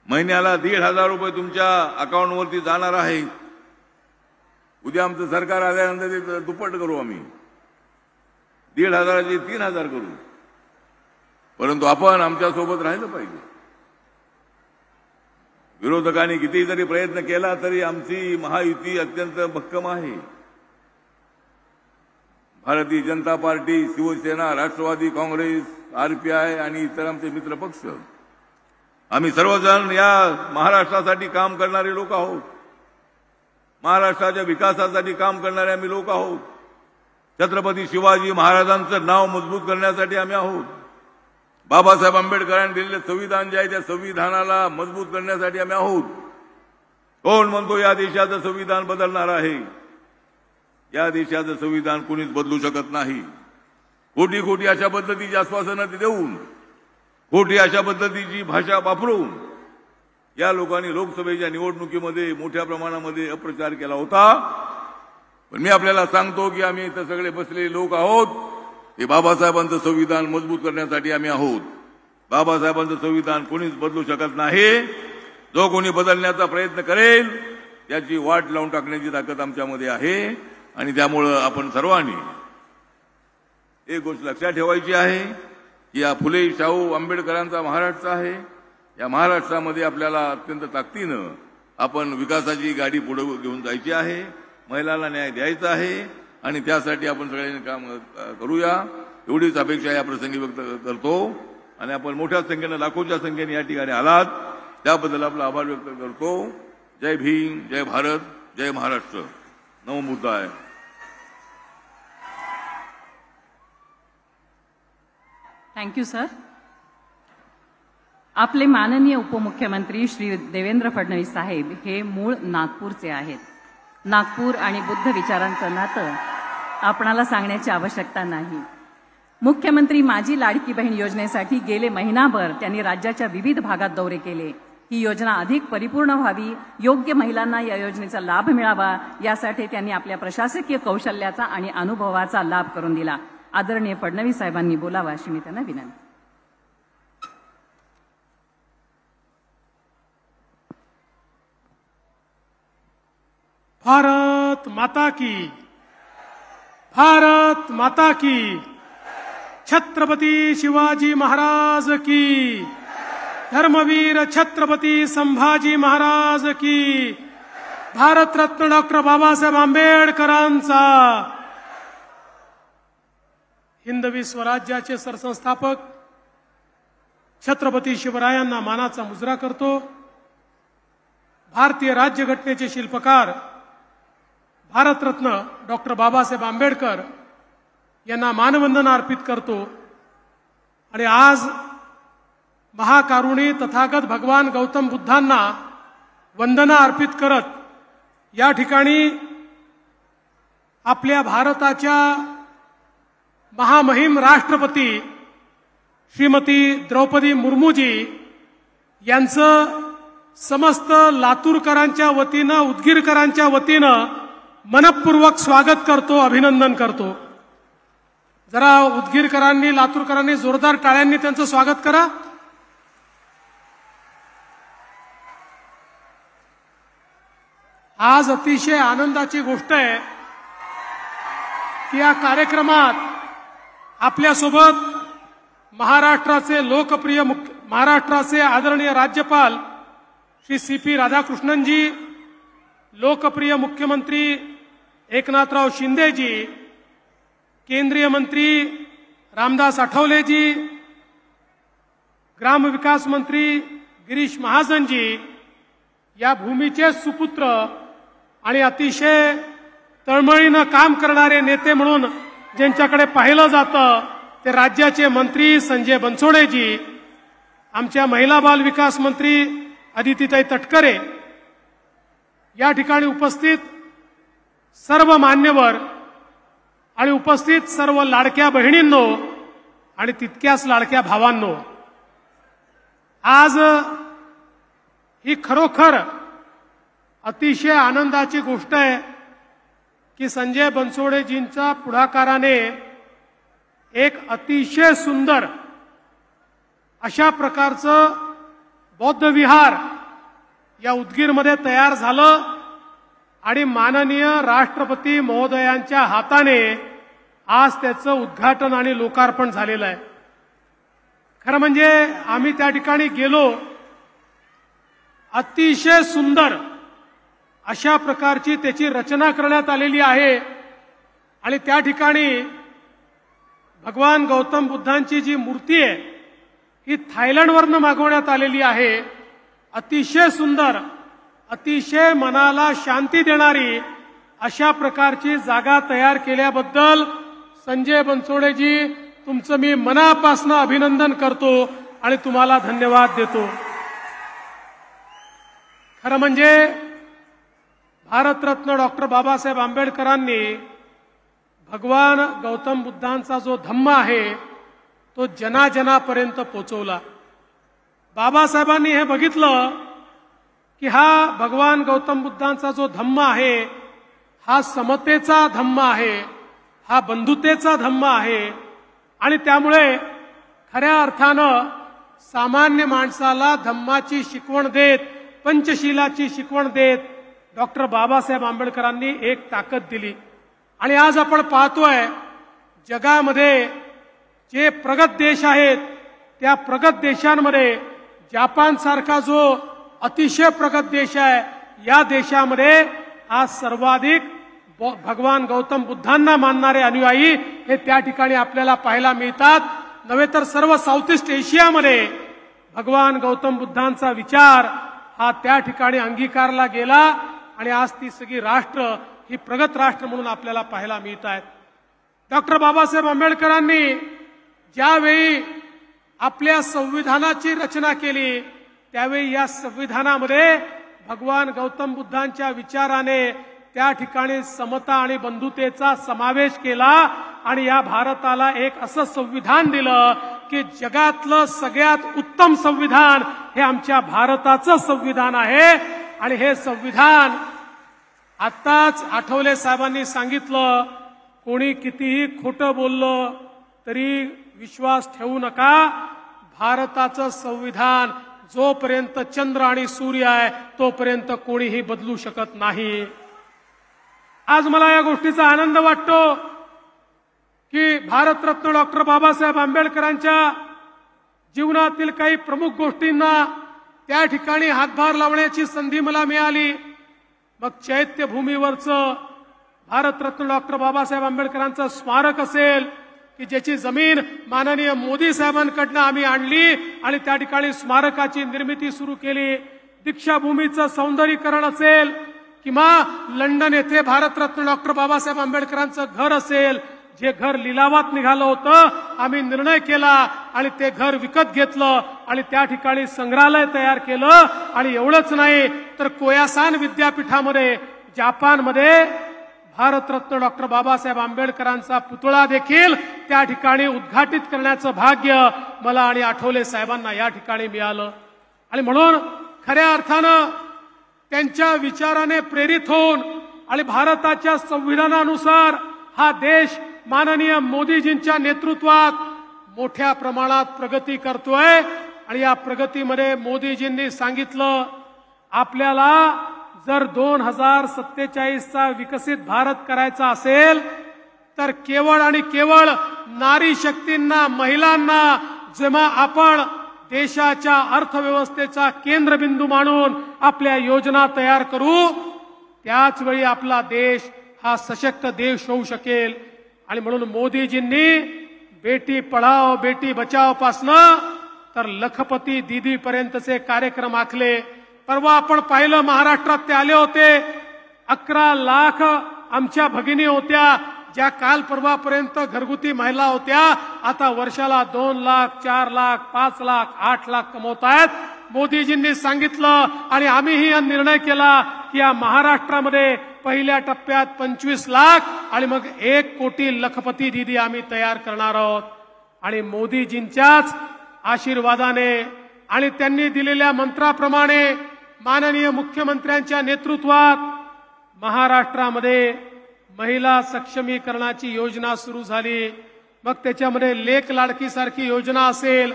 महिन्याला 1,500 रुपये तुमच्या अकाउंटवरती जाणार आहे. उद्या आमचं सरकार आल्यानंतर ते दुप्पट करू. आम्ही 1,500चे 3,000 करू. परंतु आपण आमच्यासोबत राहिलं पाहिजे. विरोधकांनी कितीही जरी प्रयत्न केला तरी आमची महायुती अत्यंत भक्कम आहे. भारतीय जनता पार्टी, शिवसेना, राष्ट्रवादी काँग्रेस, आरपीआय आणि इतर आमचे मित्र पक्ष, आम्ही सर्वजण या महाराष्ट्रासाठी काम करणारे लोक आहोत. महाराष्ट्राच्या विकासासाठी काम करणारे आम्ही लोक आहोत. छत्रपती शिवाजी महाराजांचं नाव मजबूत करण्यासाठी आम्ही आहोत. बाबासाहेब आंबेडकरांनी दिलेले संविधान जे आहे त्या संविधानाला मजबूत करण्यासाठी आम्ही आहोत. कोण म्हणतो या देशाचं संविधान बदलणार आहे? या देशाचं संविधान कोणीच बदलू शकत नाही. खोटी खोटी अशा पद्धतीची आश्वासनं देऊन, खोटी अशा पद्धतीची भाषा वापरून या लोकांनी लोकसभेच्या निवडणुकीमध्ये मोठ्या प्रमाणामध्ये अप्रचार केला होता. पण मी आपल्याला सांगतो की आम्ही इथं सगळे बसलेले लोक आहोत ते बाबासाहेबांचं संविधान मजबूत करण्यासाठी आम्ही आहोत. बाबासाहेबांचं संविधान कोणीच बदलू शकत नाही. जो कोणी बदलण्याचा प्रयत्न करेल त्याची वाट लावून टाकण्याची ताकद आमच्यामध्ये आहे. आणि त्यामुळं आपण सर्वांनी एक गोष्ट लक्षात ठेवायची आहे की या फुले शाहू आंबेडकरांचा महाराष्ट्र आहे. या महाराष्ट्रामध्ये आपल्याला अत्यंत ताकदीनं आपण विकासाची गाडी पुढे घेऊन जायची आहे. महिलांना न्याय द्यायचा आहे आणि त्यासाठी आपण सगळ्यांनी काम करूया एवढीच अपेक्षा या प्रसंगी व्यक्त करतो. आणि आपण मोठ्या संख्येनं लाखोच्या संख्येने या ठिकाणी आलात त्याबद्दल आपला आभार व्यक्त करतो. जय भीम, जय भारत, जय महाराष्ट्र. नमो बुद्धाय. Thank you sir. आपले माननीय उपमुख्यमंत्री श्री देवेंद्र फडणवीस साहेब हे मूळ नागपूरचे आहेत. नागपूर आणि बुद्ध विचारांचं नातं आपणाला सांगण्याची आवश्यकता नाही. मुख्यमंत्री माझी लाडकी बहीण योजनेसाठी गेले महिनाभर त्यांनी राज्याच्या विविध भागात दौरे केले. ही योजना अधिक परिपूर्ण व्हावी, योग्य महिलांना या योजनेचा लाभ मिळावा यासाठी त्यांनी आपल्या प्रशासकीय कौशल्याचा आणि अनुभवाचा लाभ करून दिला. आदरणीय फडणवीस साहेबांनी बोलावा अशी मी त्यांना विनंती. भारत माता की, भारत माता की, छत्रपती शिवाजी महाराज की, धर्मवीर छत्रपती संभाजी महाराज की, भारतरत्न डॉक्टर बाबासाहेब आंबेडकरांचा. हिंदवी स्वराज्याचे सरसंस्थापक छत्रपती शिवरायांना मानाचा मुजरा करतो. भारतीय राज्यघटनेचे शिल्पकार भारतरत्न डॉक्टर बाबासाहेब आंबेडकर यांना मानवंदना अर्पित करतो. आणि आज महाकारुणी तथागत भगवान गौतम बुद्धांना वंदना अर्पित करत या ठिकाणी आपल्या भारताच्या महामहिम राष्ट्रपती श्रीमती द्रौपदी मुर्मूजी यांचं समस्त लातूरकरांच्या वतीनं, उदगीरकरांच्या वतीनं मनपूर्वक स्वागत करतो, अभिनंदन करतो. जरा उदगीरकरांनी, लातूरकरांनी जोरदार टाळ्यांनी त्यांचं स्वागत करा. आज अतिशय आनंदाची गोष्ट आहे की या कार्यक्रमात आपल्यासोबत महाराष्ट्राचे लोकप्रिय महाराष्ट्राचे आदरणीय राज्यपाल श्री CP राधाकृष्णनजी, लोकप्रिय मुख्यमंत्री एकनाथराव शिंदेजी, केंद्रीय मंत्री रामदास आठवलेजी, ग्रामविकास मंत्री गिरीश महाजनजी, या भूमीचे सुपुत्र आणि अतिशय तळमळीनं काम करणारे नेते म्हणून ज्यांच्याकडे पाहिलं जातं ते राज्याचे मंत्री संजय बनसोडेजी, आमच्या महिला बाल विकास मंत्री अदितीताई तटकरे, या ठिकाणी उपस्थित सर्व मान्यवर आणि उपस्थित सर्व लाडक्या बहिणींनो आणि तितक्याच लाडक्या भावांनो, आज ही खरोखर अतिशय आनंदाची गोष्ट आहे की संजय बनसोडेजींच्या पुढाकाराने एक अतिशय सुंदर अशा प्रकारचं बौद्ध विहार या उदगीरमध्ये तयार झालं आणि माननीय राष्ट्रपती महोदयांच्या हाताने आज त्याचं उद्घाटन आणि लोकार्पण झालेलं आहे. खरं म्हणजे आम्ही त्या ठिकाणी गेलो, अतिशय सुंदर अशा प्रकारची त्याची रचना करण्यात आलेली आहे आणि त्या ठिकाणी भगवान गौतम बुद्धांची जी मूर्ती आहे ही थायलंडवरनं मागवण्यात आलेली आहे. अतिशय सुंदर अतिशय मनाला शांती देणारी अशा प्रकारची जागा तयार केल्याबद्दल संजय बनसोडेजी तुमचं मी मनापासून अभिनंदन करतो आणि तुम्हाला धन्यवाद देतो. खरं म्हणजे भारतरत्न डॉक्टर बाबासाहेब आंबेडकरांनी भगवान गौतम बुद्धांचा जो धम्म आहे तो जनाजनापर्यंत पोचवला. बाबासाहेबांनी हे बघितलं की हा भगवान गौतम बुद्धांचा जो धम्म आहे हा समतेचा धम्म आहे, हा बंधुतेचा धम्म आहे आणि त्यामुळे खऱ्या अर्थानं सामान्य माणसाला धम्माची शिकवण देत, पंचशीलाची शिकवण देत डॉक्टर बाबासाहेब आंबेडकरांनी एक ताकद दिली. आणि आज आपण पाहतोय जगामध्ये जे प्रगत देश आहेत त्या प्रगत देशांमध्ये जपान सारखा जो अतिशय प्रगत देश आहे या देशामध्ये आज सर्वाधिक भगवान गौतम बुद्धांना मानणारे अनुयायी हे त्या ठिकाणी आपल्याला पाहायला मिळतात. नव्हे तर सर्व साऊथ ईस्ट एशियामध्ये भगवान गौतम बुद्धांचा विचार हा त्या ठिकाणी अंगीकारला गेला आणि आज ती सगळी राष्ट्र ही प्रगत राष्ट्र म्हणून आपल्याला पाहायला मिळत आहेत. डॉक्टर बाबासाहेब आंबेडकरांनी ज्यावेळी आपल्या संविधानाची रचना केली त्यावेळी या संविधानामध्ये भगवान गौतम बुद्धांच्या विचाराने त्या ठिकाणी समता आणि बंधुतेचा समावेश केला आणि या भारताला एक असं संविधान दिलं की जगातलं सगळ्यात उत्तम संविधान हे आमच्या भारताचं संविधान आहे. आणि हे संविधान आत्ताच आठवले साहेबांनी सांगितलं, कोणी कितीही खोटं बोललं तरी विश्वास ठेवू नका, भारताचं संविधान जोपर्यंत चंद्र आणि सूर्य आहे तोपर्यंत कोणीही बदलू शकत नाही. आज मला या गोष्टीचा आनंद वाटतो की भारतरत्न डॉक्टर बाबासाहेब आंबेडकरांच्या जीवनातील काही प्रमुख गोष्टींना त्या ठिकाणी हातभार लावण्याची संधी मला मिळाली. मग चैत्यभूमीवरचं भारतरत्न डॉक्टर बाबासाहेब आंबेडकरांचं स्मारक असेल की ज्याची जमीन माननीय मोदी साहेबांकडनं आम्ही आणली आणि त्या ठिकाणी स्मारकाची निर्मिती सुरू केली. दीक्षाभूमीचं सौंदर्यीकरण असेल किंवा लंडन येथे भारतरत्न डॉक्टर बाबासाहेब आंबेडकरांचं घर असेल, जे घर लिलावात निघालं होतं, आम्ही निर्णय केला आणि ते घर विकत घेतलं आणि त्या ठिकाणी संग्रहालय तयार केलं. आणि एवढंच नाही तर कोयासान विद्यापीठामध्ये जपानमध्ये भारतरत्न डॉक्टर बाबासाहेब आंबेडकरांचा पुतळा देखील त्या ठिकाणी उद्घाटित करण्याचं भाग्य मला आणि आठवले साहेबांना या ठिकाणी मिळालं. आणि म्हणून खऱ्या अर्थानं त्यांच्या विचाराने प्रेरित होऊन आणि भारताच्या संविधानानुसार हा देश माननीय मोदीजींच्या नेतृत्वात मोठ्या प्रमाणात प्रगती करतोय. आणि या प्रगतीमध्ये मोदीजींनी सांगितलं, आपल्याला जर 2047चा विकसित भारत करायचा असेल तर केवळ आणि केवळ नारी शक्तींना, महिलांना जेव्हा आपण देशाच्या अर्थव्यवस्थेचा केंद्रबिंदू मानून आपल्या योजना तयार करू त्याच वेळी आपला देश हा सशक्त देश होऊ शकेल. आणि म्हणून मोदीजींनी बेटी पढाओ बेटी बचाओ पासनं तर लखपती दीदी पर्यंतचे कार्यक्रम आखले. परवा आपण पाहिलं महाराष्ट्रात ते आले होते. 11 लाख आमच्या भगिनी होत्या ज्या काल परवापर्यंत घरगुती महिला होत्या, आता वर्षाला 2 लाख 4 लाख 5 लाख 8 लाख कमवतायत. मोदीजींनी सांगितलं आणि आम्हीही निर्णय केला की या महाराष्ट्रामध्ये पहिल्या टप्प्यात 25 लाख आणि मग 1 कोटी लखपती दीदी आम्ही तयार करणार आहोत. आणि मोदीजींच्याच आशीर्वादाने आणि त्यांनी दिलेल्या मंत्राप्रमाणे माननीय मुख्यमंत्र्यांच्या नेतृत्वात महाराष्ट्रामध्ये महिला सक्षमीकरणाची योजना सुरू झाली. मग त्याच्यामध्ये लेक लाडकी सारखी योजना असेल,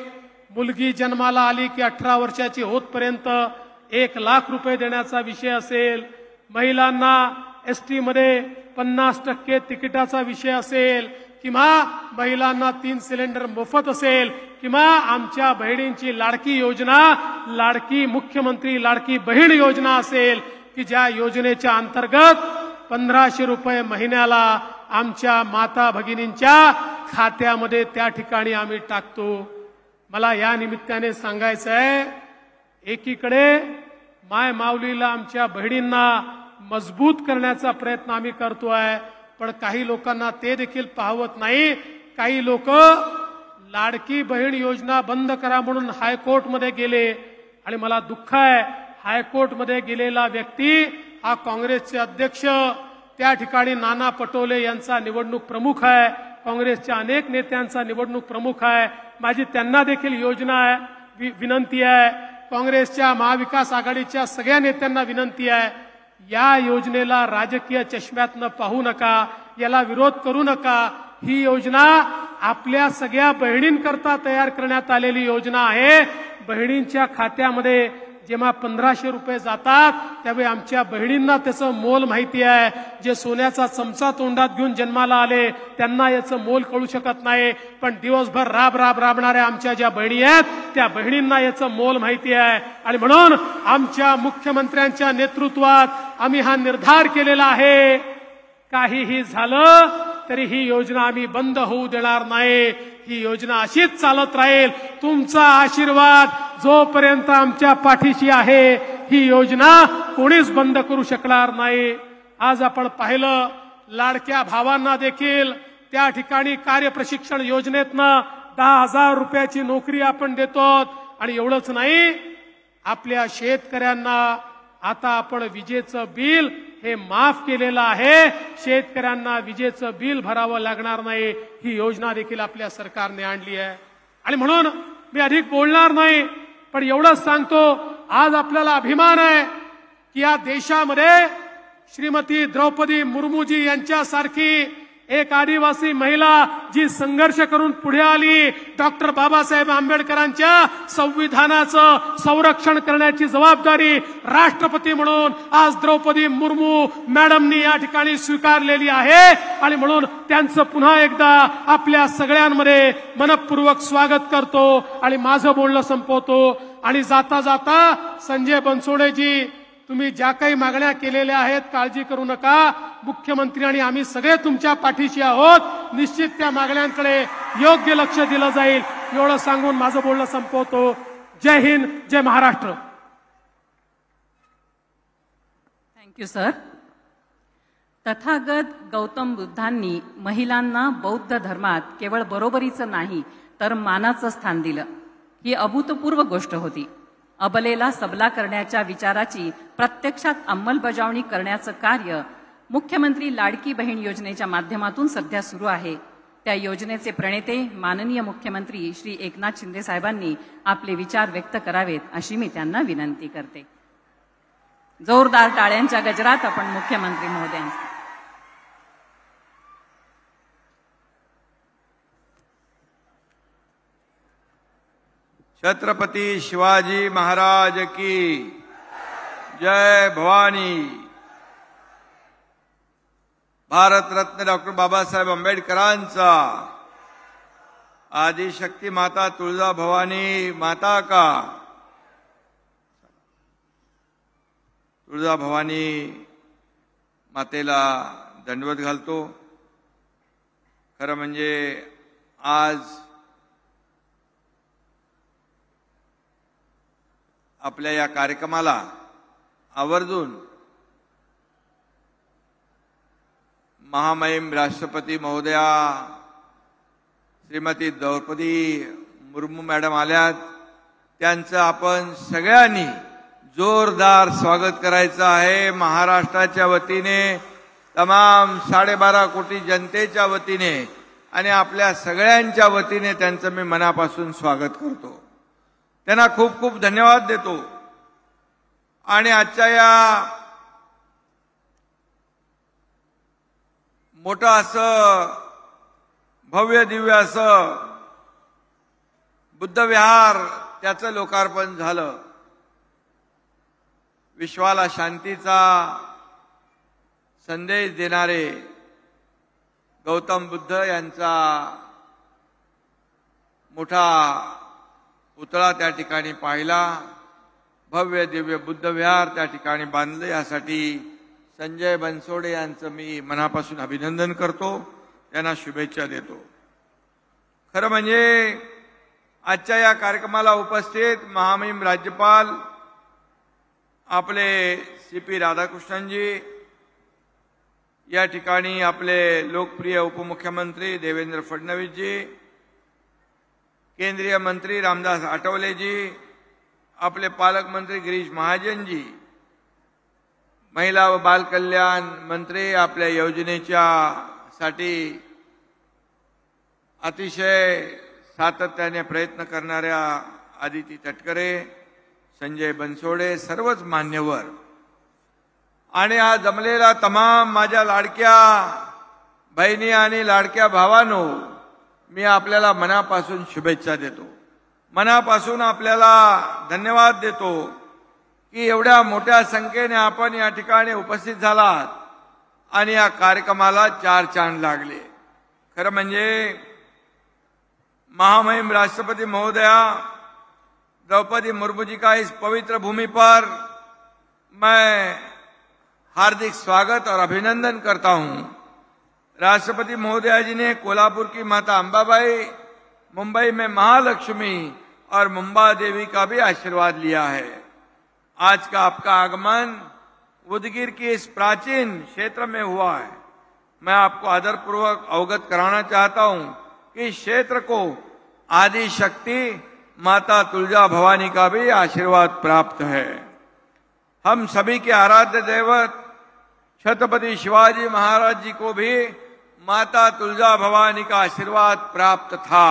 मुलगी जन्माला आली की 18 वर्षाची होतपर्यंत 1 लाख रुपये देण्याचा विषय असेल, महिलांना एसटी मध्ये 50% तिकिटाचा विषय असेल किंवा महिलांना 3 सिलेंडर मोफत असेल किंवा आमच्या बहिणींची लाडकी योजना, लाडकी मुख्यमंत्री लाडकी बहीण योजना असेल की ज्या योजनेच्या अंतर्गत 1500 रुपये महिन्याला आमच्या माता भगिनींच्या खात्यामध्ये त्या ठिकाणी आम्ही टाकतो. मला या निमित्ताने सांगायचं आहे, एकीकडे माय माऊलीला आमच्या बहिणींना मजबूत करण्याचा प्रयत्न आम्ही करतोय. पण काही लोकांना ते देखील पाहवत नाही. काही लोक लाडकी बहीण योजना बंद करा म्हणून हायकोर्टमध्ये गेले आणि मला दुःख आहे, हायकोर्टमध्ये गेलेला व्यक्ती हा काँग्रेसचे अध्यक्ष, त्या ठिकाणी नाना पटोले यांचा निवडणूक प्रमुख आहे, काँग्रेसच्या अनेक नेत्यांचा निवडणूक प्रमुख आहे. माझी त्यांना देखील योजना आहे, विनंती आहे, काँग्रेसच्या महाविकास आघाडीच्या सगळ्या नेत्यांना विनंती आहे, या योजनेला राजकीय चष्म्यातनं पाहू नका, याला विरोध करू नका. ही योजना आपल्या सगळ्या बहिणींकरता तयार करण्यात आलेली योजना आहे. बहिणींच्या खात्यामध्ये जेव्हा 1500 रुपये जातात त्यावेळी आमच्या बहिणींना त्याचं मोल माहिती आहे. जे सोन्याचा चमचा तोंडात घेऊन जन्माला आले त्यांना याचं मोल कळू शकत नाही, पण दिवसभर राबणाऱ्या आमच्या ज्या बहिणी आहेत त्या बहिणींना याचं मोल माहिती आहे. आणि म्हणून आमच्या मुख्यमंत्र्यांच्या नेतृत्वात आम्ही हा निर्धार केलेला आहे, काहीही झालं तरी ही योजना आम्ही बंद होऊ देणार नाही. ही योजना अशीच चालत राहील. तुमचा आशीर्वाद जोपर्यंत आमच्या पाठीशी आहे ही योजना कोणीच बंद करू शकणार नाही. आज आपण पाहिलं, लाडक्या भावांना देखील त्या ठिकाणी कार्यप्रशिक्षण योजनेतनं 10,000 रुपयाची नोकरी आपण देतो. आणि एवढंच नाही, आपल्या शेतकऱ्यांना आता आपण विजेचं बिल हे माफ केलेलं आहे. शेतकऱ्यांना विजेचं बिल भरावं लागणार नाही, ही योजना देखील आपल्या सरकारने आणली आहे. आणि म्हणून मी अधिक बोलणार नाही, पण एवढंच सांगतो, आज आपल्याला अभिमान आहे की या देशामध्ये श्रीमती द्रौपदी मुर्मूजी यांच्यासारखी एक आदिवासी महिला जी संघर्ष करून पुढे आली, डॉक्टर बाबासाहेब आंबेडकरांच्या संविधानाचं संरक्षण करण्याची जबाबदारी राष्ट्रपती म्हणून आज द्रौपदी मुर्मू मॅडमनी या ठिकाणी स्वीकारलेली आहे. आणि म्हणून त्यांचं पुन्हा एकदा आपल्या सगळ्यांमध्ये मनपूर्वक स्वागत करतो आणि माझं बोलणं संपवतो. आणि जाता जाता संजय बनसोडेजी, तुम्ही ज्या काही मागण्या केलेल्या आहेत काळजी करू नका, मुख्यमंत्री आणि आम्ही सगळे तुमच्या पाठीशी आहोत. निश्चित त्या मागण्यांकडे योग्य लक्ष दिलं जाईल, एवढं सांगून माझं बोलणं संपवतो. जय हिंद, जय महाराष्ट्र. Thank you sir. तथागत गौतम बुद्धांनी महिलांना बौद्ध धर्मात केवळ बरोबरीचं नाही तर मानाचं स्थान दिलं. ही अभूतपूर्व गोष्ट होती. अबलेला सबला करण्याच्या विचाराची प्रत्यक्षात अंमलबजावणी करण्याचं कार्य मुख्यमंत्री लाडकी बहीण योजनेच्या माध्यमातून सध्या सुरू आहे. त्या योजनेचे प्रणेते माननीय मुख्यमंत्री श्री एकनाथ शिंदे साहेबांनी आपले विचार व्यक्त करावेत अशी मी त्यांना विनंती करते. जोरदार टाळ्यांच्या गजरात आपण मुख्यमंत्री महोदयांचे छत्रपती शिवाजी महाराज की जय. भवानी. भारतरत्न डॉक्टर बाबासाहेब आंबेडकरांचा, आदिशक्ती माता तुळजा भवानी माता का. तुळजा भवानी मातेला दंडवत घालतो. खरं म्हणजे आज आपल्या या कार्यक्रमाला आवर्जून महामहिम राष्ट्रपती महोदया श्रीमती द्रौपदी मुर्मू मॅडम आल्यात. त्यांचं आपण सगळ्यांनी जोरदार स्वागत करायचं आहे. महाराष्ट्राच्या वतीने, तमाम 12.5 कोटी जनतेच्या वतीने आणि आपल्या सगळ्यांच्या वतीने त्यांचं मी मनापासून स्वागत करतो. त्यांना खूप खूप धन्यवाद देतो. आणि आजच्या या मोठं असं भव्य दिव्य असं बुद्ध विहार त्याचं लोकार्पण झालं. विश्वाला शांतीचा संदेश देणारे गौतम बुद्ध यांचा मोठा पुतळा त्या ठिकाणी पाहिला. भव्य दिव्य बुद्ध विहार त्या ठिकाणी बांधलं. यासाठी संजय बनसोडे यांचं मी मनापासून अभिनंदन करतो, त्यांना शुभेच्छा देतो. खरं म्हणजे आजच्या या कार्यक्रमाला उपस्थित महामहिम राज्यपाल आपले CP राधाकृष्णनजी, या ठिकाणी आपले लोकप्रिय उपमुख्यमंत्री देवेंद्र फडणवीसजी, केंद्रीय मंत्री रामदास आठवलेजी, आपले पालकमंत्री गिरीश महाजनजी, महिला व बाल कल्याण मंत्री, आपल्या योजनेच्या साठी अतिशय सातत्याने प्रयत्न करणाऱ्या आदिती तटकरे, संजय बनसोडे, सर्वच मान्यवर आणि आज जमलेला तमाम माझ्या लाडक्या बहिणी आणि लाडक्या भावांनो, मी आपल्याला मनापासून शुभेच्छा देतो, मनापासून आपल्याला धन्यवाद देतो की एवढ्या मोठ्या संख्येने आपण या ठिकाणी उपस्थित झालात आणि या कार्यक्रमाला चार चांद लागले। खरं म्हणजे महामहिम राष्ट्रपति महोदया द्रौपदी मुर्मू जी का इस पवित्र भूमि पर मैं हार्दिक स्वागत और अभिनंदन करता हूं। राष्ट्रपति महोदया जी ने कोल्हापुर की माता अंबाबाई, मुंबई में महालक्ष्मी और मुंबा देवी का भी आशीर्वाद लिया है। आज का आपका आगमन उदगीर की इस प्राचीन क्षेत्र में हुआ है। मैं आपको आदरपूर्वक अवगत कराना चाहता हूं कि इस क्षेत्र को आदि शक्ति माता तुलजा भवानी का भी आशीर्वाद प्राप्त है। हम सभी के आराध्य दैवत छत्रपति शिवाजी महाराज जी को भी माता तुलजा भवानी का आशीर्वाद प्राप्त था,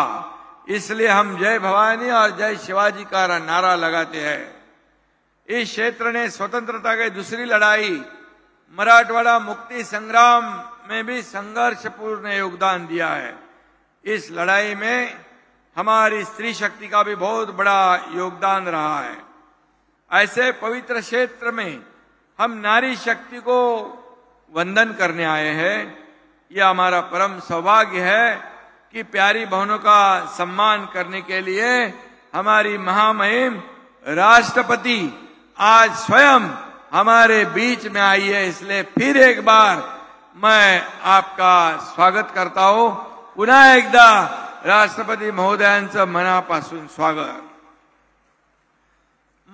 इसलिए हम जय भवानी और जय शिवाजी का नारा लगाते हैं। इस क्षेत्र ने स्वतंत्रता की दूसरी लड़ाई मराठवाड़ा मुक्ति संग्राम में भी संघर्षपूर्ण योगदान दिया है। इस लड़ाई में हमारी स्त्री शक्ति का भी बहुत बड़ा योगदान रहा है। ऐसे पवित्र क्षेत्र में हम नारी शक्ति को वंदन करने आए हैं। यह हमारा परम सौभाग्य है कि प्यारी बहनों का सम्मान करने के लिए हमारी महामहिम राष्ट्रपति आज स्वयं हमारे बीच में आई है। इसलिए फिर एक बार मैं आपका स्वागत करता हूं। पुन्हा एकदा राष्ट्रपति महोदयांचं मनापासून स्वागत।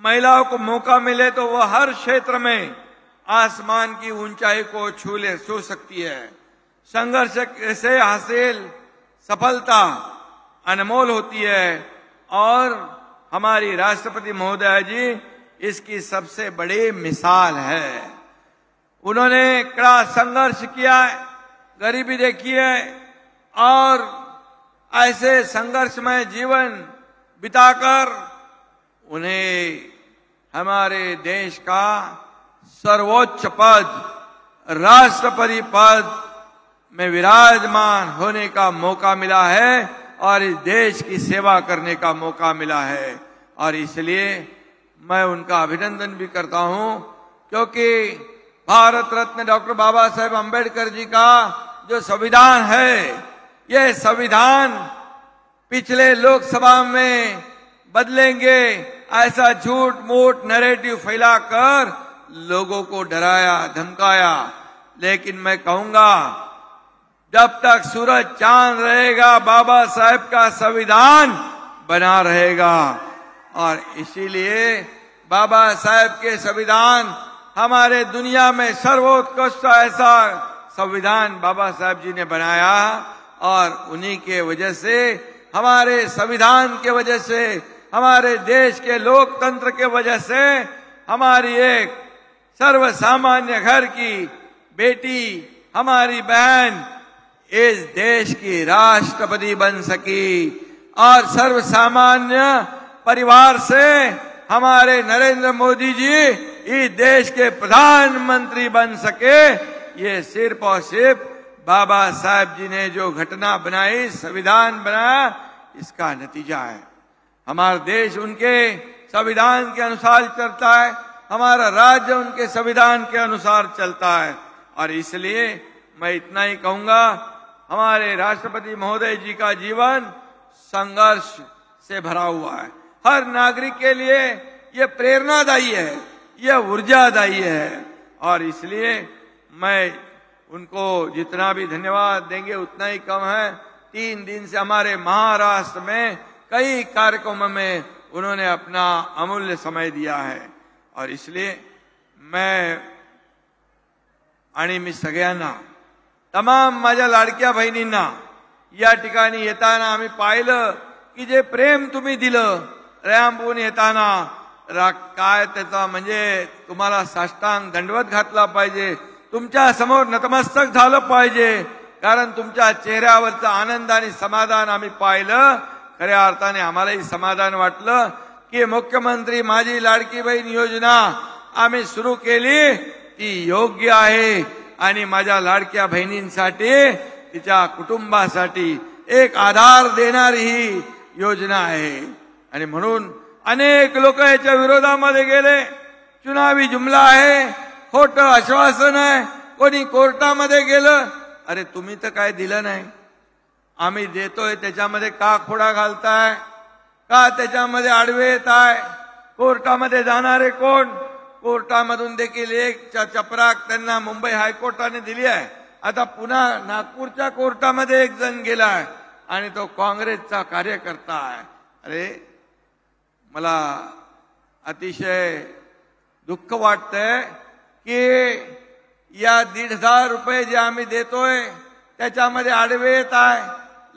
महिलाओं को मौका मिले तो वह हर क्षेत्र में आसमान की ऊंचाई को छू सकती है। संघर्ष से हासिल सफलता अनमोल होती है और हमारी राष्ट्रपति महोदया जी इसकी सबसे बड़ी मिसाल है। उन्होंने कड़ा संघर्ष किया है, गरीबी देखी है और ऐसे संघर्षमय जीवन बिताकर उन्हें हमारे देश का सर्वोच्च पद राष्ट्रपति पद में विराजमान होने का मौका मिला है और इस देश की सेवा करने का मौका मिला है। और इसलिए मैं उनका अभिनंदन भी करता हूं, क्योंकि भारत रत्न डॉक्टर बाबा साहेब अम्बेडकर जी का जो संविधान है, यह संविधान पिछले लोकसभा में बदलेंगे ऐसा झूठ मूठ नैरेटिव फैलाकर लोगों को डराया धमकाया। लेकिन मैं कहूंगा, जब तक सूरज चांद रहेगा बाबा साहेब का संविधान बना रहेगा। और इसीलिए बाबा साहेब के संविधान हमारे दुनिया में सर्वोत्कृष्ट ऐसा संविधान बाबा साहेब जी ने बनाया और उन्हीं के वजह से, हमारे संविधान के वजह से, हमारे देश के लोकतंत्र के वजह से हमारी एक सर्वसामान्य घर की बेटी, हमारी बहन इस देश की राष्ट्रपति बन सकी और सर्वसामान्य परिवार से हमारे नरेंद्र मोदी जी इस देश के प्रधानमंत्री बन सके। ये सिर्फ और सिर्फ बाबा साहेब जी ने जो घटना बनाई, संविधान बनाया, इसका नतीजा है। हमारा देश उनके संविधान के अनुसार चलता है, हमारा राज्य उनके संविधान के अनुसार चलता है। और इसलिए मैं इतना ही कहूंगा, हमारे राष्ट्रपति महोदय जी का जीवन संघर्ष से भरा हुआ है। हर नागरिक के लिए यह प्रेरणादायी है, यह ऊर्जादायी है। और इसलिए मैं उनको जितना भी धन्यवाद देंगे उतना ही कम है। 3 दिन से हमारे महाराष्ट्र में कई कार्यक्रमों में उन्होंने अपना अमूल्य समय दिया है। और इसलिए मी सगळ्यांना, तमाम माझ्या लाडक्या बहिणींना या ठिकाणी येताना आम्ही पाहिलं की जे प्रेम तुम्ही दिलं रॅम्पून येताना, काय त्याचा म्हणजे तुम्हाला साष्टांग दंडवत घातला पाहिजे, तुमच्या समोर नतमस्तक झालं पाहिजे, कारण तुमच्या चेहऱ्यावरचा आनंद आणि समाधान आम्ही पाहिलं. खऱ्या अर्थाने आम्हालाही समाधान वाटलं की मुख्यमंत्री माझी लाडकी बहीण योजना आम्ही सुरू केली, ती योग्य आहे आणि माझ्या लाडक्या बहिणींसाठी, तिच्या कुटुंबासाठी एक आधार देणारी ही योजना आहे. आणि म्हणून अनेक लोक याच्या विरोधामध्ये गेले. चुनावी जुमला आहे, खोटं आश्वासन आहे, कोणी कोर्टामध्ये गेलं. अरे तुम्ही तर काय दिलं नाही, आम्ही देतोय त्याच्यामध्ये का खोडा घालताय, का त्याच्यामध्ये आडवे येताय? कोर्टामध्ये जाणारे कोण? कोर्टामधून देखील एक चपराक त्यांना मुंबई हायकोर्टाने दिली आहे. आता पुन्हा नागपूरच्या कोर्टामध्ये एक जण गेलाय आणि तो काँग्रेसचा कार्यकर्ता आहे. अरे मला अतिशय दुःख वाटतंय की या 1,500 रुपये जे आम्ही देतोय त्याच्यामध्ये आडवे येत आहे.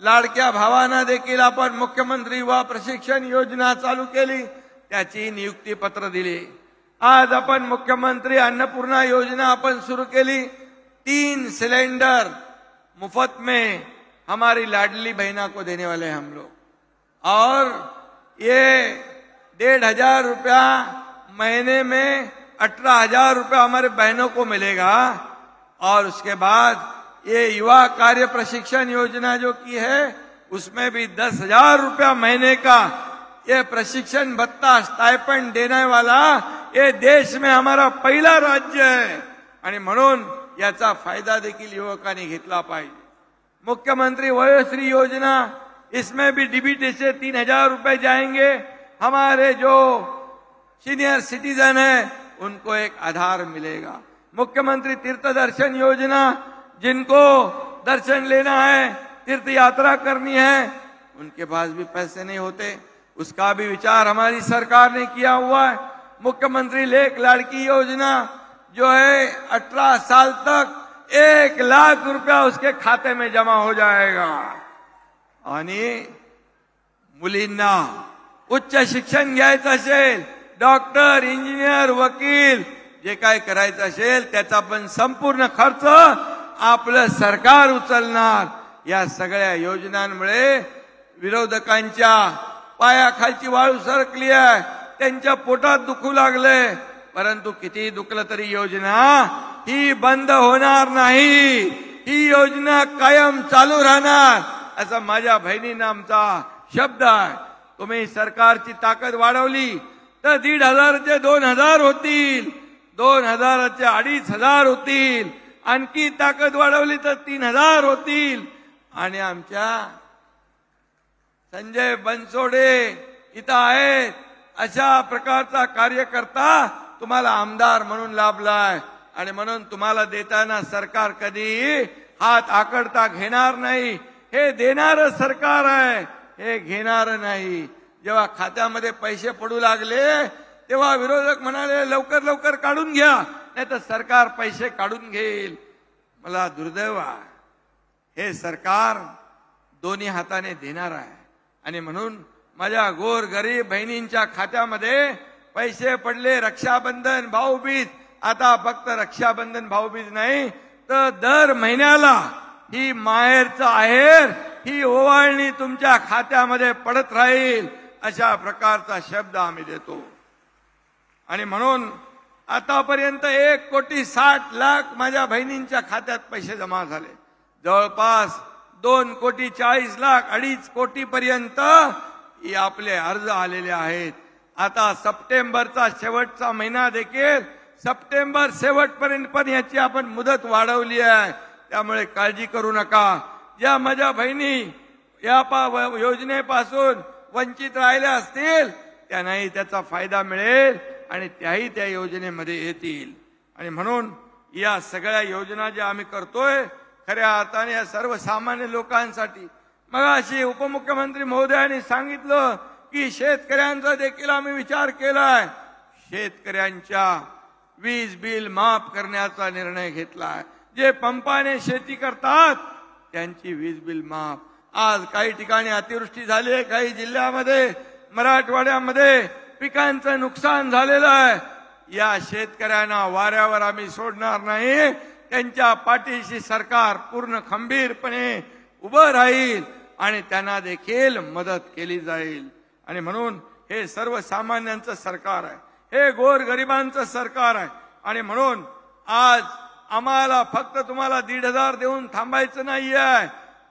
लाडक्या भावांना देखील आपण मुख्यमंत्री युवा प्रशिक्षण योजना चालू केली, त्याची नियुक्तीपत्र दिली. आज आपण मुख्यमंत्री अन्नपूर्णा योजना आपण सुरू केली. 3 सिलेंडर मुफ्त में हमारी लाडली बहना को देने वाले हम लोग, और ये 1,500 रुपया महीने में 18,000 रुपया हमारे बहनों को मिलेगा. और उसके बाद ये युवा कार्य प्रशिक्षण योजना जो की है उसमें भी 10,000 रुपया महीने का ये प्रशिक्षण भत्ता स्टाइपेंड देने वाला ये देश में हमारा पहिला राज्य है. आणि म्हणून याचा फायदा देखील युवकांनी घेतला पाहिजे. मुख्यमंत्री वयोश्री योजना, इसमें भी डीबीटी से 3,000 रुपए जाएंगे. हमारे जो सीनियर सिटीजन है उनको एक आधार मिलेगा. मुख्यमंत्री तीर्थ दर्शन योजना, जिनको दर्शन लेना है, तीर्थ यात्रा करनी है, उनके पास भी पैसे नहीं होते, उसका भी विचार हमारी सरकार ने किया हुआ है. मुख्यमंत्री लेख लाड़की योजना जो है 18 साल तक 1 लाख रुपया उसके खाते में जमा हो जाएगा. आणि मुलींना उच्च शिक्षण घ्यायचं असेल, डॉक्टर, इंजिनियर, वकील जे काय करायचं असेल त्याचा पण संपूर्ण खर्च आपलं सरकार उचलणार. या सगळ्या योजनांमुळे विरोधकांच्या पायाखालची वाळू सरकली आहे, त्यांच्या पोटात दुखू लागले. परंतु किती दुखलं तरी योजना ही बंद होणार नाही, ही योजना कायम चालू राहणार असा माझ्या बहिणींना आमचा शब्द आहे. तुम्ही सरकारची ताकद वाढवली तर 1,500चे 2,000 होतील, 2,000चे 2,500 होतील, आणखी ताकद वाढवली तर 3,000 होतील. आणि आमच्या संजय बनसोडे इथं आहेत, अशा प्रकारचा कार्यकर्ता तुम्हाला आमदार म्हणून लाभलाय. आणि म्हणून तुम्हाला देताना सरकार कधी हात आकडता घेणार नाही. हे देणारं सरकार आहे, हे घेणारं नाही. जेव्हा खात्यामध्ये पैसे पडू लागले तेव्हा विरोधक म्हणाले लवकर लवकर काढून घ्या, नाही तर सरकार पैसे काढून घेईल. मला दुर्दैव आहे, हे सरकार दोन्ही हाताने देणार आहे. आणि म्हणून माझ्या गोर गरीब बहिणींच्या खात्यामध्ये पैसे पडले. रक्षाबंधन, भाऊबीज, आता फक्त रक्षाबंधन भाऊबीज नाही तर दर महिन्याला ही माहेरचं आहेर, ही ओवाळणी तुमच्या खात्यामध्ये पडत राहील, अशा प्रकारचा शब्द आम्ही देतो. आणि म्हणून आतापर्यंत 1,60,00,000 माझ्या बहिणींच्या खात्यात पैसे जमा झाले. जवळपास 2,40,00,000, 2.5 कोटी पर्यंत आपले अर्ज आलेले आहेत. आता सप्टेंबरचा शेवटचा महिना देखील, सप्टेंबर शेवटपर्यंत पण याची आपण मुदत वाढवली आहे. त्यामुळे काळजी करू नका. ज्या माझ्या बहिणी या योजनेपासून वंचित राहिल्या असतील त्यांनाही त्याचा फायदा मिळेल आणि त्याही त्या योजनेमध्ये येतील. आणि म्हणून या सगळ्या योजना ज्या आम्ही करतोय खऱ्या अर्थाने या सर्वसामान्य लोकांसाठी. मगाशी उपमुख्यमंत्री महोदयांनी सांगितलं की शेतकऱ्यांचा देखील आम्ही विचार केलाय. शेतकऱ्यांच्या वीज बिल माफ करण्याचा निर्णय घेतला आहे. जे पंपाने शेती करतात त्यांची वीज बिल माफ. आज काही ठिकाणी अतिवृष्टी झाली आहे, काही जिल्ह्यामध्ये मराठवाड्यामध्ये पिकांचं नुकसान झालेलं आहे. या शेतकऱ्यांना वाऱ्यावर आम्ही सोडणार नाही. त्यांच्या पाठीशी सरकार पूर्ण खंबीरपणे उभं राहील आणि त्यांना देखील मदत केली जाईल. आणि म्हणून हे सर्वसामान्यांचं सरकार आहे, हे गोरगरिबांचं सरकार आहे. आणि म्हणून आज आम्हाला फक्त तुम्हाला 1,500 देऊन थांबायचं नाहीये,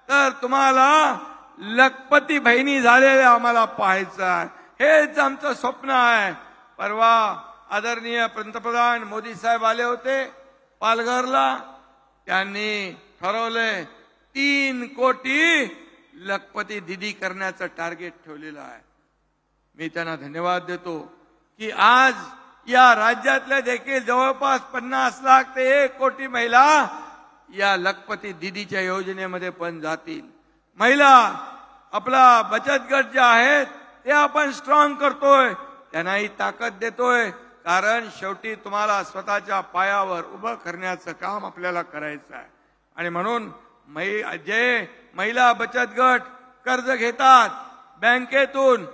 तर तुम्हाला लखपती बहिणी झालेल्या आम्हाला पाहायचं आहे. हेच आमचं स्वप्न आहे. परवा आदरणीय पंतप्रधान मोदी साहेब आले होते पालघरला. त्यांनी ठरवले 3 कोटी लखपती दिदी करण्याचं टार्गेट ठेवलेलं आहे. मी त्यांना धन्यवाद देतो की आज या राज्यातल्या देखील जवळपास 50 लाख ते 1 कोटी महिला या लखपती दिदीच्या योजनेमध्ये पण जातील. महिला आपला बचत गट जे आहेत ते आपण स्ट्रॉंग करतोय, त्यांनाही ताकद देतोय. कारण शेवटी तुम्हाला स्वतःच्या पायावर उभं करण्याचं काम आपल्याला करायचं आहे. आणि म्हणून जे महिला बचत गट कर्ज घेतात बँकेतून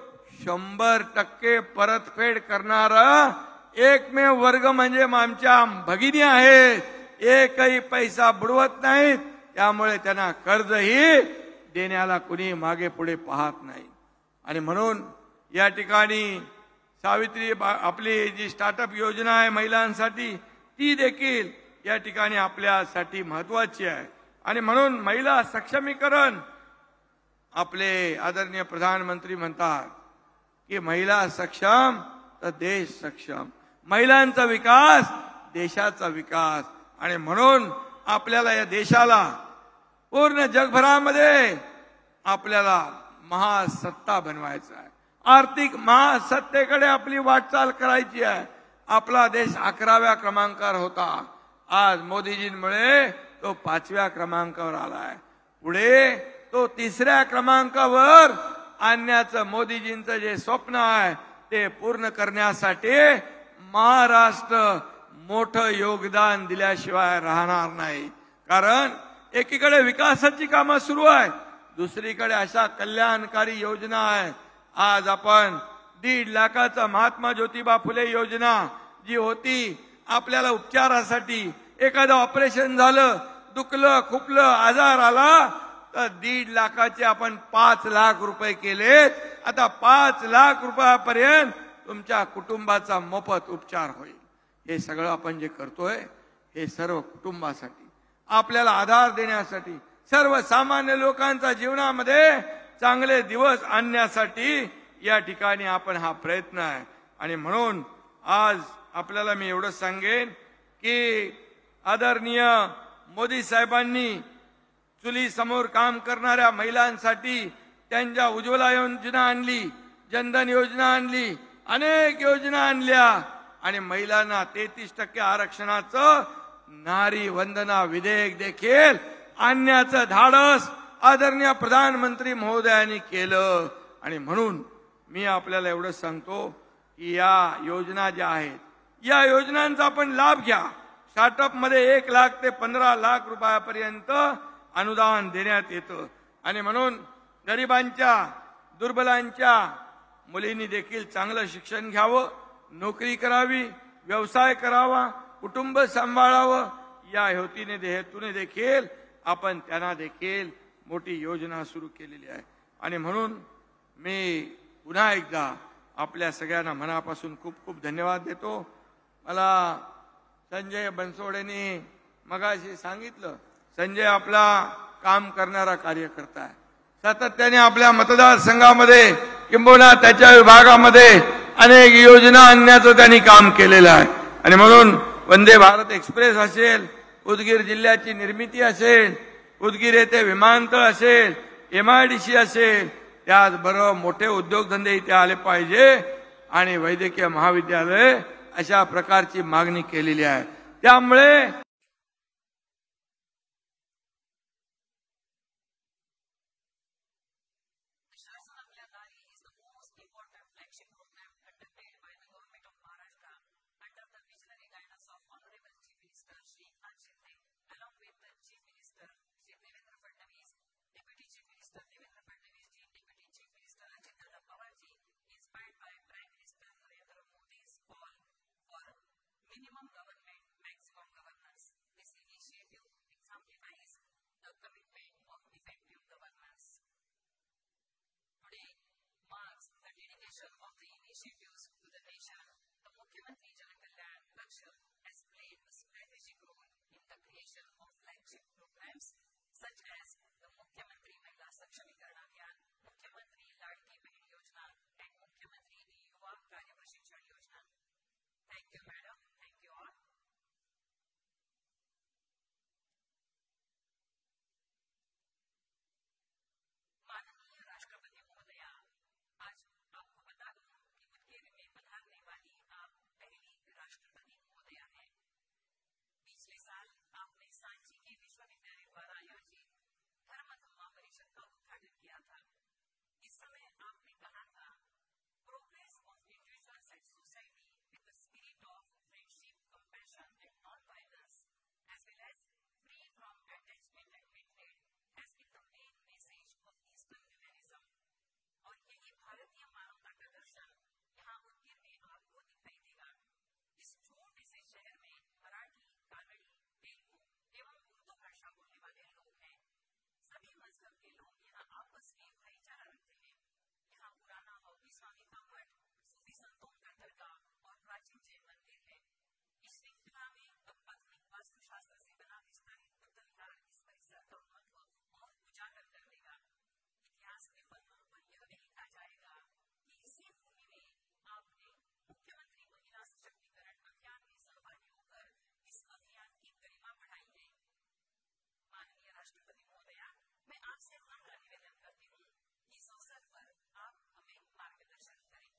100% परतफेड करणारा एकमेव वर्ग म्हणजे आमच्या भगिनी आहेत. एकही पैसा बुडवत नाहीत, त्यामुळे त्यांना कर्जही देण्याला कुणी मागे पुढे पाहत नाही. आणि म्हणून या ठिकाणी सावित्री आपली जी स्टार्टअप योजना आहे महिलांसाठी, ती देखील या ठिकाणी आपल्यासाठी महत्वाची आहे. आणि म्हणून महिला सक्षमीकरण, आपले आदरणीय प्रधानमंत्री म्हणतात की महिला सक्षम तर देश सक्षम. महिलांचा विकास देशाचा विकास. आणि म्हणून आपल्याला या देशाला पूर्ण जगभरामध्ये आपल्याला महासत्ता बनवायचा आहे. आर्थिक महासत्तेकडे आपली वाटचाल करायची आहे. आपला देश 11व्या क्रमांकावर होता, आज मोदीजींमुळे तो 5व्या क्रमांकावर आलाय. पुढे तो 3ऱ्या क्रमांकावर आणण्याचं मोदीजींचं जे स्वप्न आहे ते पूर्ण करण्यासाठी महाराष्ट्र मोठं योगदान दिल्याशिवाय राहणार नाही. कारण एकीकडे विकासाची कामं सुरू आहे, दुसरीकडे अशा कल्याणकारी योजना आहे. आज आपण 1.5 लाखाचा महात्मा ज्योतिबा फुले योजना जी होती, आपल्याला उपचारासाठी एखादं ऑपरेशन झालं, दुखलं खुपलं आजार आला तर 1.5 लाखाचे आपण 5 लाख रुपये केलेत. आता 5 लाख रुपयापर्यंत तुमच्या कुटुंबाचा मोफत उपचार होईल. हे सगळं आपण जे करतोय हे सर्व कुटुंबासाठी, आपल्याला आधार देण्यासाठी, सर्वसामान्य लोकांच्या जीवनामध्ये चांगले दिवस आणण्यासाठी या ठिकाणी आपण हा प्रयत्न आहे. आणि म्हणून आज आपल्याला मी एवढं सांगेन की आदरणीय मोदी साहेबांनी चुली समोर काम करणाऱ्या महिलांसाठी त्यांच्या उज्ज्वला योजना आणली, जनधन योजना आणली, अनेक योजना आणल्या. आणि महिलांना 33% आरक्षणाचं नारी वंदना विधेयक देखील आणण्याचं धाडस आदरणीय प्रधानमंत्री महोदयांनी केलं. आणि म्हणून मी आपल्याला एवढं सांगतो की या योजना ज्या आहेत या योजनांचा आपण लाभ घ्या. स्टार्टअप मध्ये 1 लाख ते 15 लाख रुपयापर्यंत अनुदान देण्यात येतं. आणि म्हणून गरिबांच्या दुर्बलांच्या मुलींनी देखील चांगलं शिक्षण घ्यावं, नोकरी करावी, व्यवसाय करावा, कुटुंब सांभाळावं, या हेतूने देखील आपण त्यांना देखील मोठी योजना सुरू केलेली आहे. आणि म्हणून मी पुन्हा एकदा आपल्या सगळ्यांना मनापासून खूप खूप धन्यवाद देतो. मला संजय बनसोडेंनी मगाशी सांगितलं, संजय आपला काम करणारा कार्यकर्ता आहे. सातत्याने आपल्या मतदारसंघामध्ये किंबहुना त्याच्या विभागामध्ये अनेक योजना आणण्याचं त्यांनी काम केलेलं आहे. आणि म्हणून वंदे भारत एक्सप्रेस असेल, उदगीर जिल्ह्याची निर्मिती असेल, उदगीर येथे विमानतळ असेल, MIDC असेल, त्याचबरोबर मोठे उद्योगधंदे इथे आले पाहिजे आणि वैद्यकीय महाविद्यालय अशा प्रकारची मागणी केलेली आहे. त्यामुळे nation, the Mukhyamantri Jan Kalyan Lakshya has played a strategic role in the creation of flagship programs such as the Mukhyamantri Mahila Sakshamikarn Abhiyan, Mukhyamantri Ladki Behin Yojana, and Mukhyamantri Yuva Karya Prashikshan Yojana. Thank you, madam. Thank you all. माननीय राष्ट्रपति महोदया, आज आपको बता दूं कि उदगीर में पधारने वाली आप पहली राष्ट्रपति महोदया हैं। पिछले साल आपने सांची के विश्वविद्यालय द्वारा आयोजित धर्म धम्मा परिषद का उद्घाटन किया था। इस समय आपने कहा था, progress of individuals and society with the spirit of friendship, compassion and non violence as well as free from attachment and hatred has been the main message of eastern humanism. और यही भारतीय मानवता का दर्शन यहाँ उदगीर में आपको दिखाई देगा। इस छोटे से शहर में मराठी, कानड़ी, तेलुगु एवं उर्दू भाषा बोलने वाले लोग हैं। सभी मजहब के लोग यहाँ आपस में भाईचारा रखते हैं। यहाँ पुराना हॉबी स्वामी का मठ, सूफी संतों का दरगाह और प्राचीन जैन मंदिर है। इस श्रृंखला में अब आधुनिक वास्तुशास्त्र से बना विस्तारित बुद्ध विहार इस परिसर का महत्व और उजागर कर देगा। इतिहास के पन्नों पर यह भी लिखा जाएगा कि इसी भूमि में आपने मुख्यमंत्री महिला सशक्तिकरण अभियान में सहभागी होकर इस अभियान की गरिमा बढ़ाई है। माननीय राष्ट्रपति महोदया, मैं आपसे नम्र निवेदन करती हूँ, इस अवसर पर आप हमें मार्गदर्शन करें।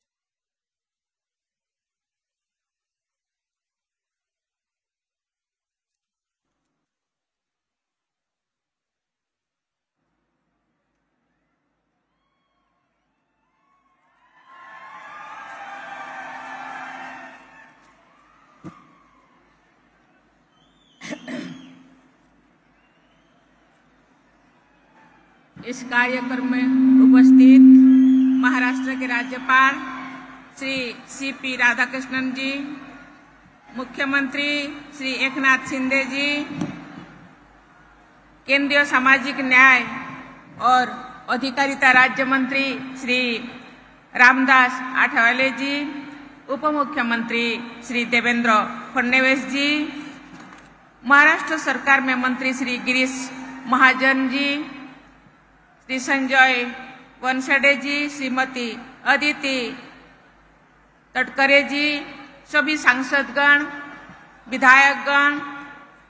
इस कार्यक्रम में उपस्थित महाराष्ट्र के राज्यपाल श्री सीपी राधाकृष्णन जी, मुख्यमंत्री श्री एकनाथ शिंदे जी, केंद्रीय सामाजिक न्याय और अधिकारिता राज्य मंत्री श्री रामदास आठवले जी, उप मुख्यमंत्री श्री देवेंद्र फडणवीस जी, महाराष्ट्र सरकार में मंत्री श्री गिरीश महाजन जी, श्री संजय वनसडे जी, श्रीमती अदिति तटकरे जी, सभी सांसदगण, विधायकगण,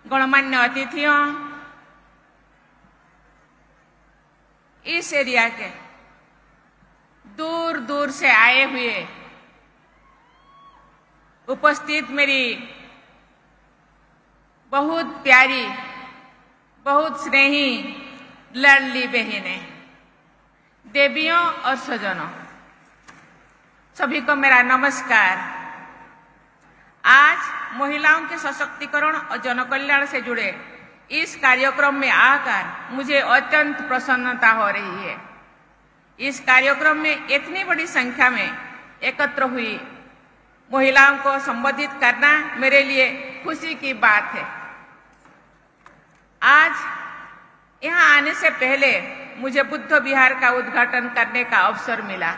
गणमान्य अतिथियों, इस एरिया के दूर दूर से आए हुए उपस्थित मेरी बहुत प्यारी, बहुत स्नेही लाडली बहनें, देवियों और सज्जनों, सभी को मेरा नमस्कार। आज महिलाओं के सशक्तिकरण और जनकल्याण से जुड़े इस कार्यक्रम में आकर मुझे अत्यंत प्रसन्नता हो रही है। इस कार्यक्रम में इतनी बड़ी संख्या में एकत्र हुई महिलाओं को संबोधित करना मेरे लिए खुशी की बात है। आज यहाँ आने से पहले मुझे बुद्ध विहार का उद्घाटन करने का अवसर मिला।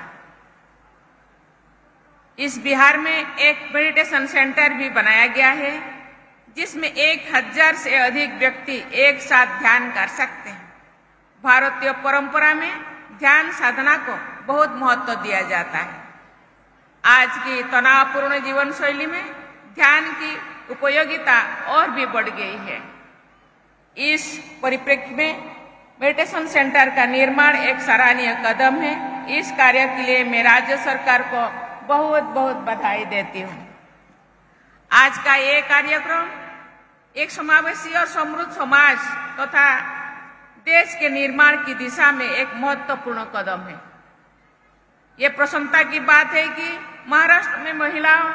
इस विहार में एक मेडिटेशन सेंटर भी बनाया गया है, जिसमें 1000 से अधिक व्यक्ति एक साथ ध्यान कर सकते हैं। भारतीय परंपरा में ध्यान साधना को बहुत महत्व दिया जाता है। आज की तनावपूर्ण जीवन शैली में ध्यान की उपयोगिता और भी बढ़ गई है। इस परिप्रेक्ष्य में मेडिटेशन सेंटर का निर्माण एक सराहनीय कदम है। इस कार्य के लिए मैं राज्य सरकार को बहुत बहुत बधाई देती हूँ। आज का ये कार्यक्रम एक समावेशी और समृद्ध समाज तथा देश के निर्माण की दिशा में एक महत्वपूर्ण कदम है। ये प्रसन्नता की बात है कि महाराष्ट्र में महिलाओं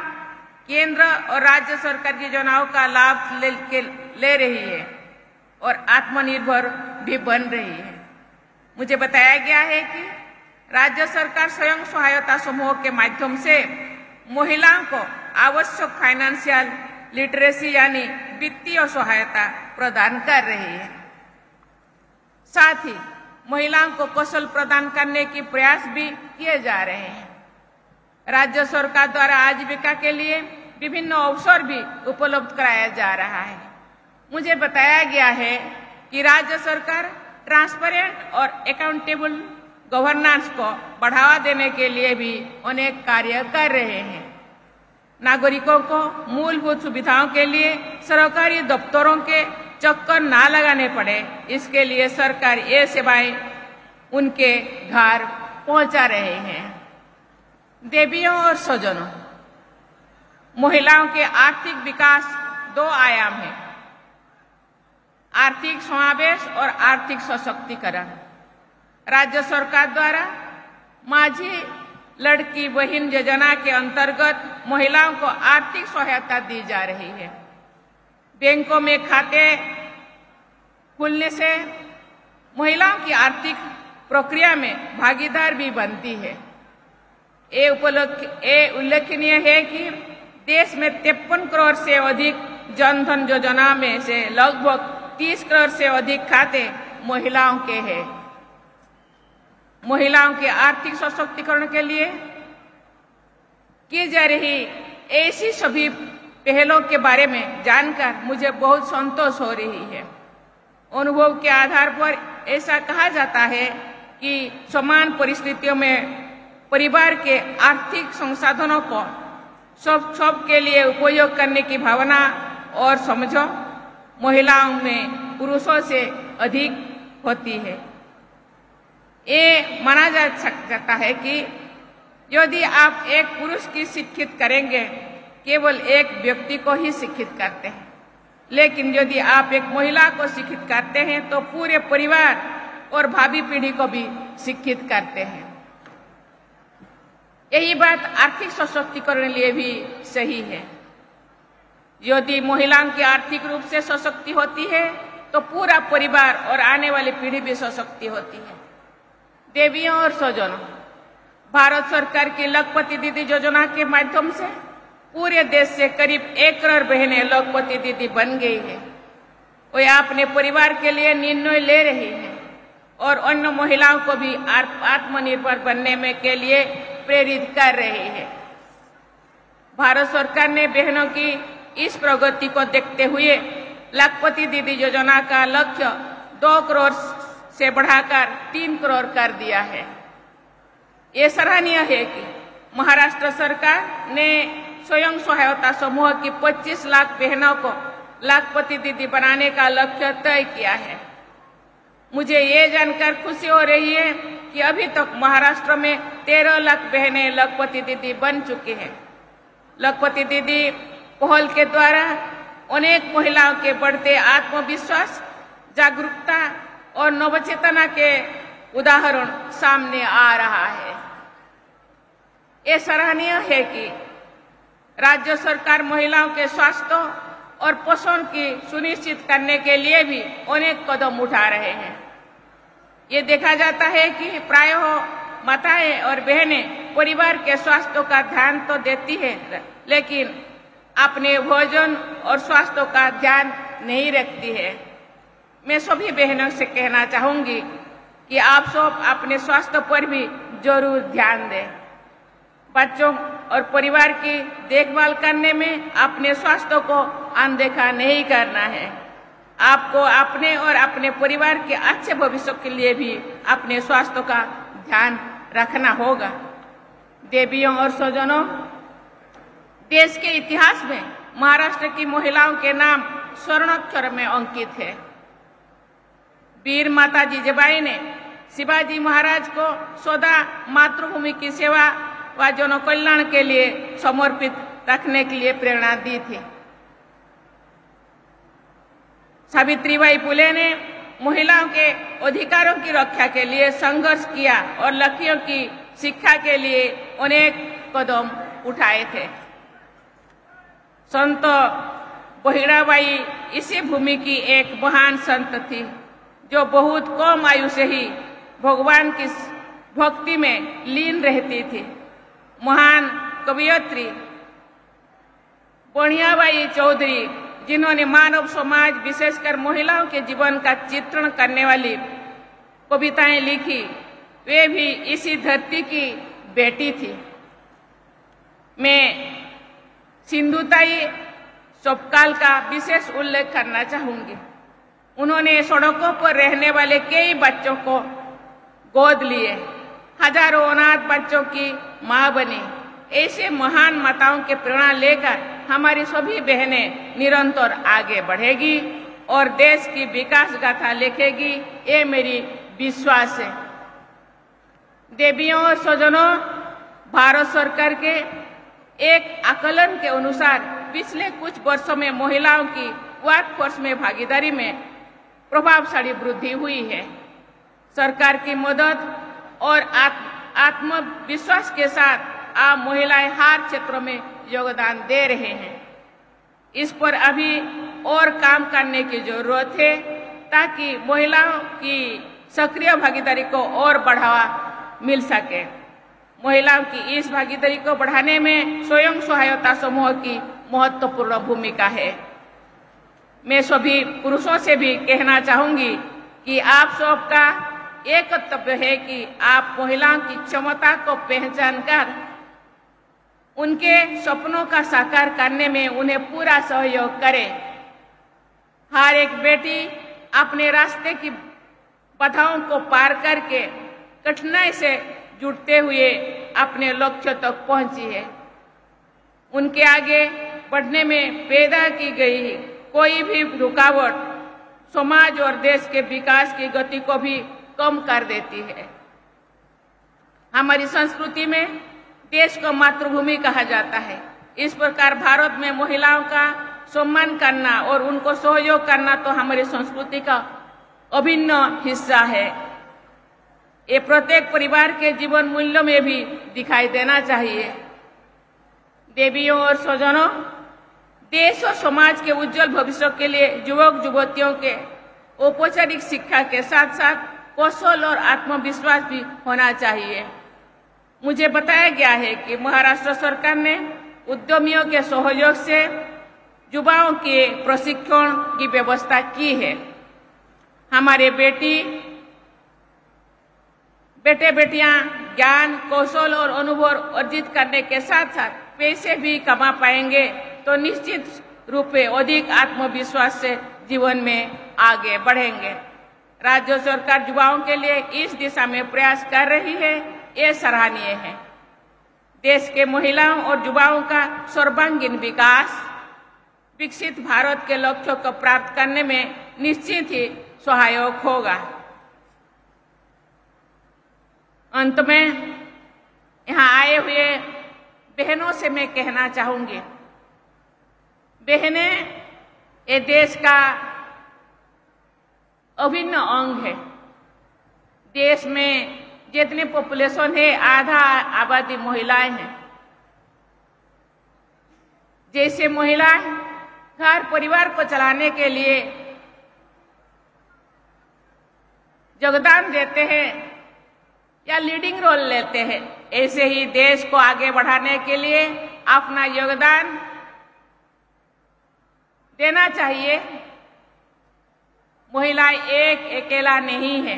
केंद्र और राज्य सरकार की योजनाओं का लाभ ले रही है और आत्मनिर्भर भी बन रही है। मुझे बताया गया है कि राज्य सरकार स्वयं सहायता समूह के माध्यम से महिलाओं को आवश्यक फाइनेंशियल लिटरेसी यानी वित्तीय सहायता प्रदान कर रही है। साथ ही महिलाओं को कौशल प्रदान करने के प्रयास भी किए जा रहे हैं। राज्य सरकार द्वारा आजीविका के लिए विभिन्न अवसर भी उपलब्ध कराया जा रहा है। मुझे बताया गया है कि राज्य सरकार ट्रांसपेरेंट और अकाउंटेबल गवर्नेंस को बढ़ावा देने के लिए भी अनेक कार्य कर रहे हैं। नागरिकों को मूलभूत सुविधाओं के लिए सरकारी दफ्तरों के चक्कर ना लगाने पड़े, इसके लिए सरकार ये सेवाएं उनके घर पहुंचा रहे हैं। देवियों और स्वजनों, महिलाओं के आर्थिक विकास दो आयाम है, आर्थिक समावेश और आर्थिक सशक्तिकरण। राज्य सरकार द्वारा माझी लड़की बहन योजना के अंतर्गत महिलाओं को आर्थिक सहायता दी जा रही है। बैंकों में खाते खुलने से महिलाओं की आर्थिक प्रक्रिया में भागीदार भी बनती है। ये उल्लेखनीय है कि देश में 53 करोड़ से अधिक जनधन योजना में से लगभग 30 करोड़ से अधिक खाते महिलाओं के हैं। महिलाओं के आर्थिक सशक्तिकरण के लिए की जा रही ऐसी सभी पहलों के बारे में जानकर मुझे बहुत संतोष हो रही है। अनुभव के आधार पर ऐसा कहा जाता है कि समान परिस्थितियों में परिवार के आर्थिक संसाधनों को सब के लिए उपयोग करने की भावना और समझ महिलाओं में पुरुषों से अधिक होती है। ये माना जा सकता है कि यदि आप एक पुरुष की शिक्षित करेंगे, केवल एक व्यक्ति को ही शिक्षित करते हैं, लेकिन यदि आप एक महिला को शिक्षित करते हैं तो पूरे परिवार और भावी पीढ़ी को भी शिक्षित करते हैं। यही बात आर्थिक सशक्तिकरण के लिए भी सही है। यदि महिलाओं की आर्थिक रूप से सशक्ति होती है तो पूरा परिवार और आने वाली पीढ़ी भी सशक्ति होती है। देवियों और स्वजनों, भारत सरकार की लखपति दीदी योजना के माध्यम से पूरे देश से करीब 1 करोड़ बहनें लखपति दीदी बन गई है। वे अपने परिवार के लिए निर्णय ले रही है और अन्य महिलाओं को भी आत्मनिर्भर बनने में के लिए प्रेरित कर रही है। भारत सरकार ने बहनों की इस प्रगति को देखते हुए लखपति दीदी योजना का लक्ष्य 2 करोड़ से बढ़ाकर 3 करोड़ कर दिया है। ये सराहनीय है कि महाराष्ट्र सरकार ने स्वयं सहायता समूह की 25 लाख बहनों को लखपति दीदी बनाने का लक्ष्य तय किया है। मुझे ये जानकर खुशी हो रही है कि अभी तक महाराष्ट्र में 13 लाख बहनें लखपति दीदी बन चुकी हैं। लखपति दीदी पहल के द्वारा अनेक महिलाओं के बढ़ते आत्मविश्वास, जागरूकता और नवचेतना के उदाहरण सामने आ रहा है। ये सराहनीय है कि राज्य सरकार महिलाओं के स्वास्थ्य और पोषण की सुनिश्चित करने के लिए भी अनेक कदम उठा रहे हैं। ये देखा जाता है कि प्रायः माताएं और बहनें परिवार के स्वास्थ्य का ध्यान तो देती है, लेकिन अपने भोजन और स्वास्थ्य का ध्यान नहीं रखती है। मैं सभी बहनों से कहना चाहूंगी कि आप सब अपने स्वास्थ्य पर भी जरूर ध्यान दें। बच्चों और परिवार की देखभाल करने में अपने स्वास्थ्य को अनदेखा नहीं करना है। आपको अपने और अपने परिवार के अच्छे भविष्य के लिए भी अपने स्वास्थ्य का ध्यान रखना होगा। देवियों और स्वजनों, देश के इतिहास में महाराष्ट्र की महिलाओं के नाम स्वर्णाक्षर में अंकित है। वीर माता जिजाबाई ने शिवाजी महाराज को सदा मातृभूमि की सेवा व जन कल्याण के लिए समर्पित रखने के लिए प्रेरणा दी थी। सावित्रीबाई फुले ने महिलाओं के अधिकारों की रक्षा के लिए संघर्ष किया और लड़कियों की शिक्षा के लिए अनेक कदम उठाए थे। संत बहिराबाई इसी भूमि की एक महान संत थी, जो बहुत कम आयु से ही भगवान की भक्ति में लीन रहती थी। महान कवयित्री बढ़ियाबाई चौधरी, जिन्होंने मानव समाज विशेषकर महिलाओं के जीवन का चित्रण करने वाली कविताएं लिखी, वे भी इसी धरती की बेटी थी। मैं सिंधुताई सोपकाल का विशेष उल्लेख करना चाहूंगी। उन्होंने सड़कों पर रहने वाले कई बच्चों को गोद लिए, हजारों अनाथ बच्चों की मां बनी। ऐसे महान माताओं के प्रेरणा लेकर हमारी सभी बहनें निरंतर आगे बढ़ेगी और देश की विकास गाथा लिखेगी, ये मेरी विश्वास है। देवियों और स्वजनों, भारत सरकार के एक आकलन के अनुसार पिछले कुछ वर्षों में महिलाओं की वर्कफोर्स में भागीदारी में प्रभावशाली वृद्धि हुई है। सरकार की मदद और आत्मविश्वास के साथ आप महिलाएं हर क्षेत्र में योगदान दे रहे हैं। इस पर अभी और काम करने की जरूरत है ताकि महिलाओं की सक्रिय भागीदारी को और बढ़ावा मिल सके। महिलाओं की इस भागीदारी को बढ़ाने में स्वयं सहायता समूह की महत्वपूर्ण भूमिका है। मैं सभी पुरुषों से भी कहना चाहूंगी कि आप सबका एक कर्तव्य है कि आप महिलाओं की क्षमता को पहचान कर उनके सपनों का साकार करने में उन्हें पूरा सहयोग करें। हर एक बेटी अपने रास्ते की बाधाओं को पार करके कठिनाई से जुटते हुए अपने लक्ष्य तक पहुंची है। उनके आगे बढ़ने में पैदा की गई कोई भी रुकावट समाज और देश के विकास की गति को भी कम कर देती है। हमारी संस्कृति में देश को मातृभूमि कहा जाता है। इस प्रकार भारत में महिलाओं का सम्मान करना और उनको सहयोग करना तो हमारी संस्कृति का अभिन्न हिस्सा है। ये प्रत्येक परिवार के जीवन मूल्यों में भी दिखाई देना चाहिए। देवियों और स्वजनों, देश और समाज के उज्जवल भविष्य के लिए युवक युवतियों के औपचारिक शिक्षा के साथ साथ कौशल और आत्मविश्वास भी होना चाहिए। मुझे बताया गया है कि महाराष्ट्र सरकार ने उद्यमियों के सहयोग से युवाओं के प्रशिक्षण की व्यवस्था की है। हमारे बेटे बेटियां ज्ञान, कौशल और अनुभव अर्जित करने के साथ साथ पैसे भी कमा पाएंगे तो निश्चित रूप से अधिक आत्मविश्वास से जीवन में आगे बढ़ेंगे। राज्य सरकार युवाओं के लिए इस दिशा में प्रयास कर रही है, ये सराहनीय है। देश के महिलाओं और युवाओं का सर्वांगीण विकास विकसित भारत के लक्ष्यों को प्राप्त करने में निश्चित ही सहायक होगा। अंत में यहाँ आए हुए बहनों से मैं कहना चाहूंगी, बहनें ये देश का अभिन्न अंग है। देश में जितनी पॉपुलेशन है आधा आबादी महिलाएं हैं। जैसे महिलाएं घर परिवार को चलाने के लिए योगदान देते हैं या लीडिंग रोल लेते हैं, ऐसे ही देश को आगे बढ़ाने के लिए अपना योगदान देना चाहिए। महिलाएं एक अकेला नहीं है।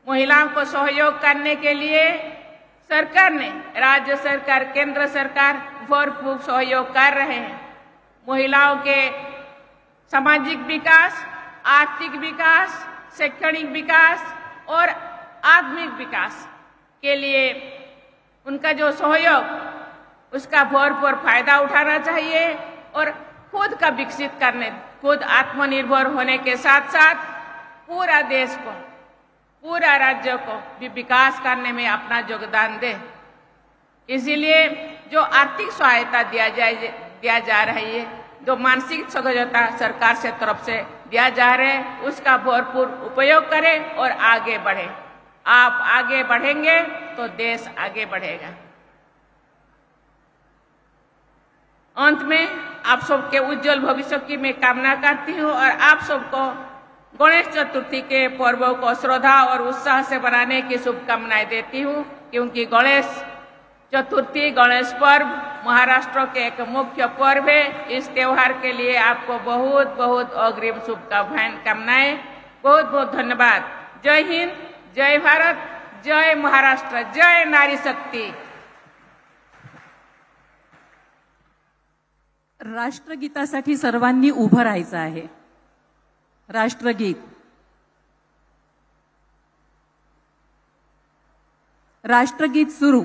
महिलाओं को सहयोग करने के लिए सरकार ने, राज्य सरकार, केंद्र सरकार भरपूर सहयोग कर रहे हैं। महिलाओं के सामाजिक विकास, आर्थिक विकास, शैक्षणिक विकास और आत्मिक विकास के लिए उनका जो सहयोग, उसका भरपूर फायदा उठाना चाहिए और खुद का विकसित करने, खुद आत्मनिर्भर होने के साथ साथ पूरा देश को, पूरा राज्य को भी विकास करने में अपना योगदान दे। इसीलिए जो आर्थिक सहायता दिया जा रही है, जो मानसिक सहयोगिता सरकार से तरफ से दिया जा रहा है, उसका भरपूर उपयोग करें और आगे बढ़े। आप आगे बढ़ेंगे तो देश आगे बढ़ेगा। अंत में आप सबके उज्जवल भविष्य की मैं कामना करती हूँ और आप सबको गणेश चतुर्थी के पर्व को श्रद्धा और उत्साह से मनाने की शुभकामनाएं देती हूँ, क्योंकि गणेश चतुर्थी, गणेश पर्व महाराष्ट्र के एक मुख्य पर्व है। इस त्योहार के लिए आपको बहुत बहुत अग्रिम शुभकामनाएं। बहुत बहुत धन्यवाद। जय हिंद, जय भारत, जय महाराष्ट्र, जय नारी शक्ति। राष्ट्रगीतासाठी सर्वांनी उभं राहायचं आहे. राष्ट्रगीत. राष्ट्रगीत सुरू.